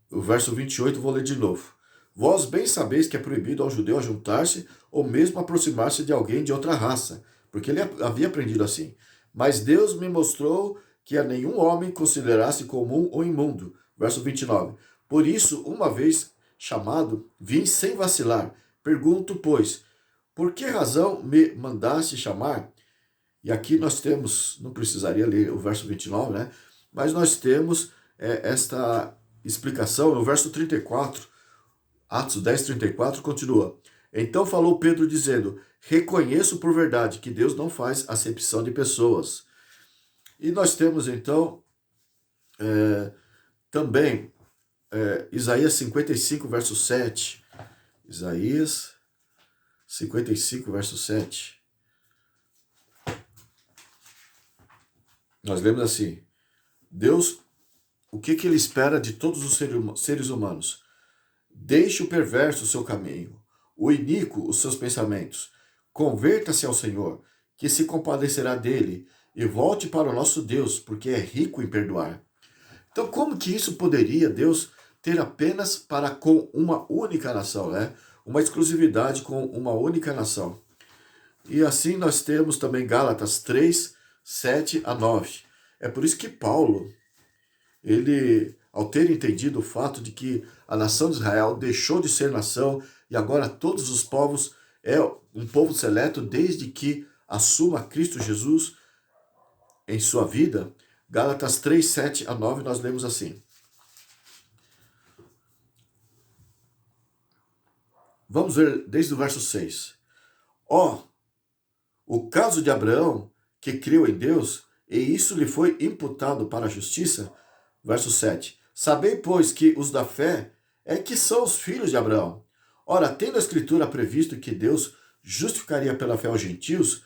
o verso 28, vou ler de novo. Vós bem sabeis que é proibido ao judeu ajuntar-se ou mesmo aproximar-se de alguém de outra raça, porque ele havia aprendido assim. Mas Deus me mostrou que a nenhum homem considerasse comum ou imundo. Verso 29. Por isso, uma vez chamado, vim sem vacilar. Pergunto, pois, por que razão me mandaste chamar? E aqui nós temos, não precisaria ler o verso 29, né? Mas nós temos esta explicação no verso 34, Atos 10, 34, continua. Então falou Pedro dizendo: reconheço por verdade que Deus não faz acepção de pessoas. E nós temos então também Isaías 55, verso 7. Isaías 55, verso 7. Nós lemos assim: Deus, o que ele espera de todos os seres humanos? Deixe o perverso o seu caminho, o iníquo os seus pensamentos. Converta-se ao Senhor, que se compadecerá dele, e volte para o nosso Deus, porque é rico em perdoar. Então, como que isso poderia Deus ter apenas para com uma única nação, né? Uma exclusividade com uma única nação. E assim nós temos também Gálatas 3, 7 a 9. É por isso que Paulo, ele, ao ter entendido o fato de que a nação de Israel deixou de ser nação e agora todos os povos é um povo seleto desde que assuma Cristo Jesus em sua vida, Gálatas 3, 7 a 9, nós lemos assim: Vamos ver desde o verso 6. Ó, o caso de Abraão, que creu em Deus, e isso lhe foi imputado para a justiça. Verso 7. Sabei, pois, que os da fé é que são os filhos de Abraão. Ora, tendo a Escritura previsto que Deus justificaria pela fé os gentios,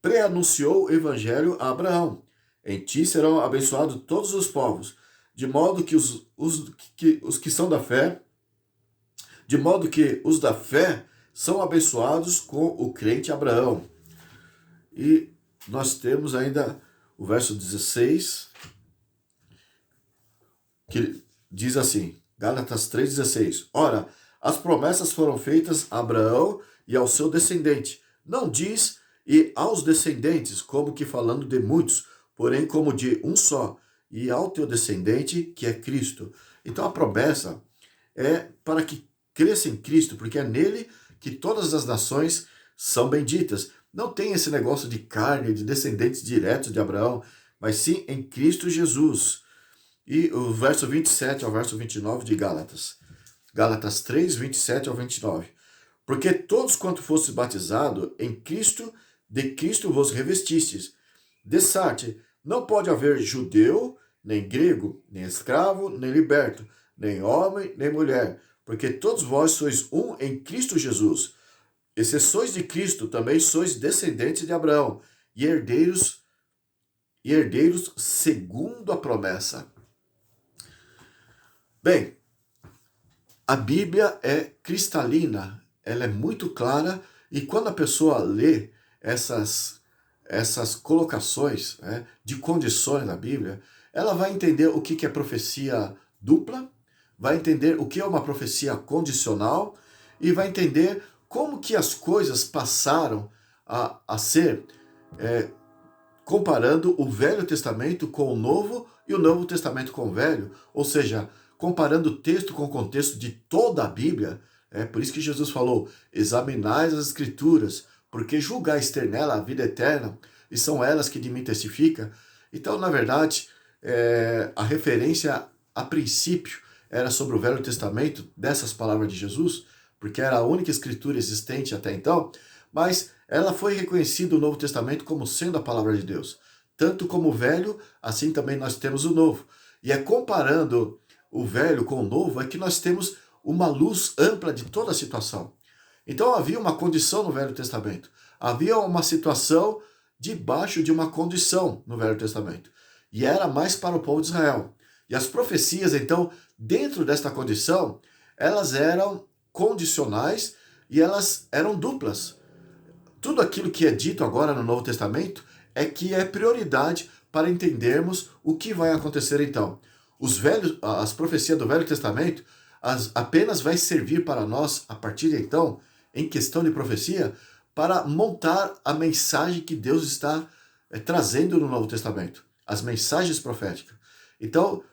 preanunciou o evangelho a Abraão. Em ti serão abençoados todos os povos, de modo que os que são da fé, de modo que os da fé são abençoados com o crente Abraão. E nós temos ainda o verso 16, que diz assim, Gálatas 3,16. Ora, as promessas foram feitas a Abraão e ao seu descendente. Não diz e aos descendentes, como que falando de muitos, porém como de um só, e ao teu descendente, que é Cristo. Então a promessa é para que cresça em Cristo, porque é nele que todas as nações são benditas. Não tem esse negócio de carne, de descendentes diretos de Abraão, mas sim em Cristo Jesus. E o verso 27 ao verso 29 de Gálatas. Gálatas 3, 27 ao 29. Porque todos quanto fostes batizados em Cristo, de Cristo vos revestistes. Dessarte, não pode haver judeu, nem grego, nem escravo, nem liberto, nem homem, nem mulher, porque todos vós sois um em Cristo Jesus. E se sois de Cristo, também sois descendentes de Abraão, e herdeiros segundo a promessa. Bem, a Bíblia é cristalina, ela é muito clara, e quando a pessoa lê essas colocações, né, de condições na Bíblia, ela vai entender o que é profecia dupla, vai entender o que é uma profecia condicional, e vai entender como que as coisas passaram a ser, comparando o Velho Testamento com o Novo e o Novo Testamento com o Velho, ou seja, comparando o texto com o contexto de toda a Bíblia. É por isso que Jesus falou, examinais as Escrituras, porque julgais ter nela a vida eterna, e são elas que de mim testificam. Então, na verdade, a referência a princípio era sobre o Velho Testamento, dessas palavras de Jesus, porque era a única escritura existente até então, mas ela foi reconhecida no Novo Testamento como sendo a palavra de Deus. Tanto como o Velho, assim também nós temos o Novo. E é comparando o Velho com o Novo é que nós temos uma luz ampla de toda a situação. Então havia uma condição no Velho Testamento. Havia uma situação debaixo de uma condição no Velho Testamento. E era mais para o povo de Israel. E as profecias, então, dentro desta condição, elas eram condicionais e elas eram duplas. Tudo aquilo que é dito agora no Novo Testamento é que é prioridade para entendermos o que vai acontecer então. As profecias do Velho Testamento apenas vai servir para nós, a partir de então, em questão de profecia, para montar a mensagem que Deus está trazendo no Novo Testamento, as mensagens proféticas. Então,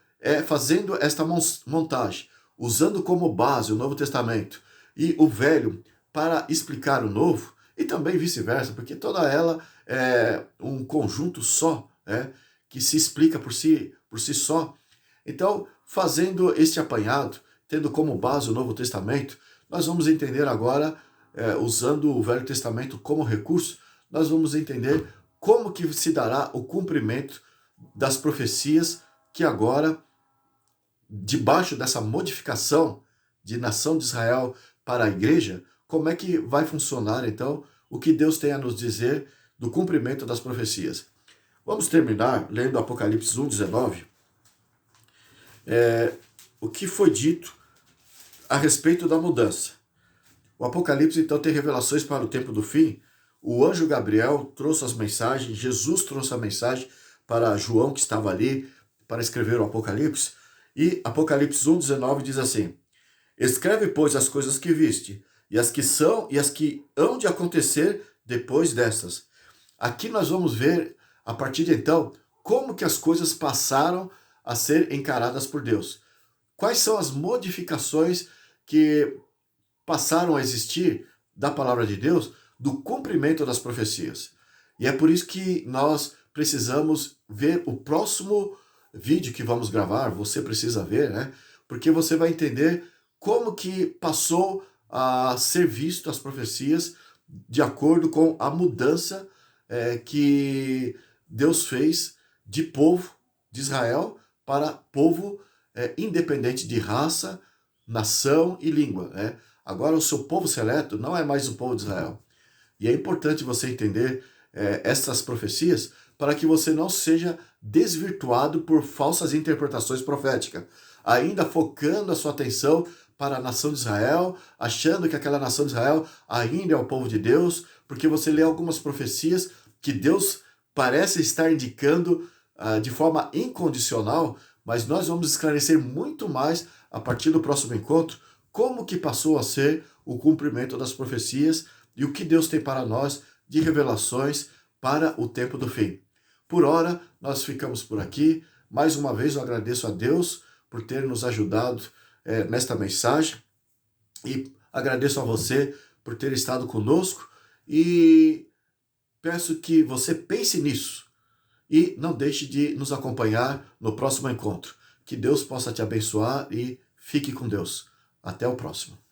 fazendo esta montagem, usando como base o Novo Testamento e o Velho para explicar o Novo, e também vice-versa, porque toda ela é um conjunto só, que se explica por si só. Então, fazendo este apanhado, tendo como base o Novo Testamento, nós vamos entender agora, usando o Velho Testamento como recurso, nós vamos entender como que se dará o cumprimento das profecias que agora, debaixo dessa modificação de nação de Israel para a igreja, como é que vai funcionar, então, o que Deus tem a nos dizer do cumprimento das profecias. Vamos terminar lendo Apocalipse 1:19, o que foi dito a respeito da mudança. O Apocalipse, então, tem revelações para o tempo do fim. O anjo Gabriel trouxe as mensagens, Jesus trouxe a mensagem para João, que estava ali, para escrever o Apocalipse. E Apocalipse 1:19 diz assim, escreve, pois, as coisas que viste, e as que são e as que hão de acontecer depois destas. Aqui nós vamos ver, a partir de então, como que as coisas passaram a ser encaradas por Deus. Quais são as modificações que passaram a existir da palavra de Deus, do cumprimento das profecias. E é por isso que nós precisamos ver o próximo vídeo que vamos gravar, você precisa ver, porque você vai entender como que passou a ser visto as profecias de acordo com a mudança que Deus fez de povo de Israel para povo independente de raça, nação e língua. Né? Agora o seu povo seleto não é mais o povo de Israel. E é importante você entender essas profecias para que você não seja desvirtuado por falsas interpretações proféticas, ainda focando a sua atenção para a nação de Israel, achando que aquela nação de Israel ainda é o povo de Deus, porque você lê algumas profecias que Deus parece estar indicando de forma incondicional, mas nós vamos esclarecer muito mais a partir do próximo encontro como que passou a ser o cumprimento das profecias e o que Deus tem para nós de revelações para o tempo do fim. Por hora, nós ficamos por aqui. Mais uma vez eu agradeço a Deus por ter nos ajudado nesta mensagem e agradeço a você por ter estado conosco e peço que você pense nisso e não deixe de nos acompanhar no próximo encontro. Que Deus possa te abençoar e fique com Deus. Até o próximo.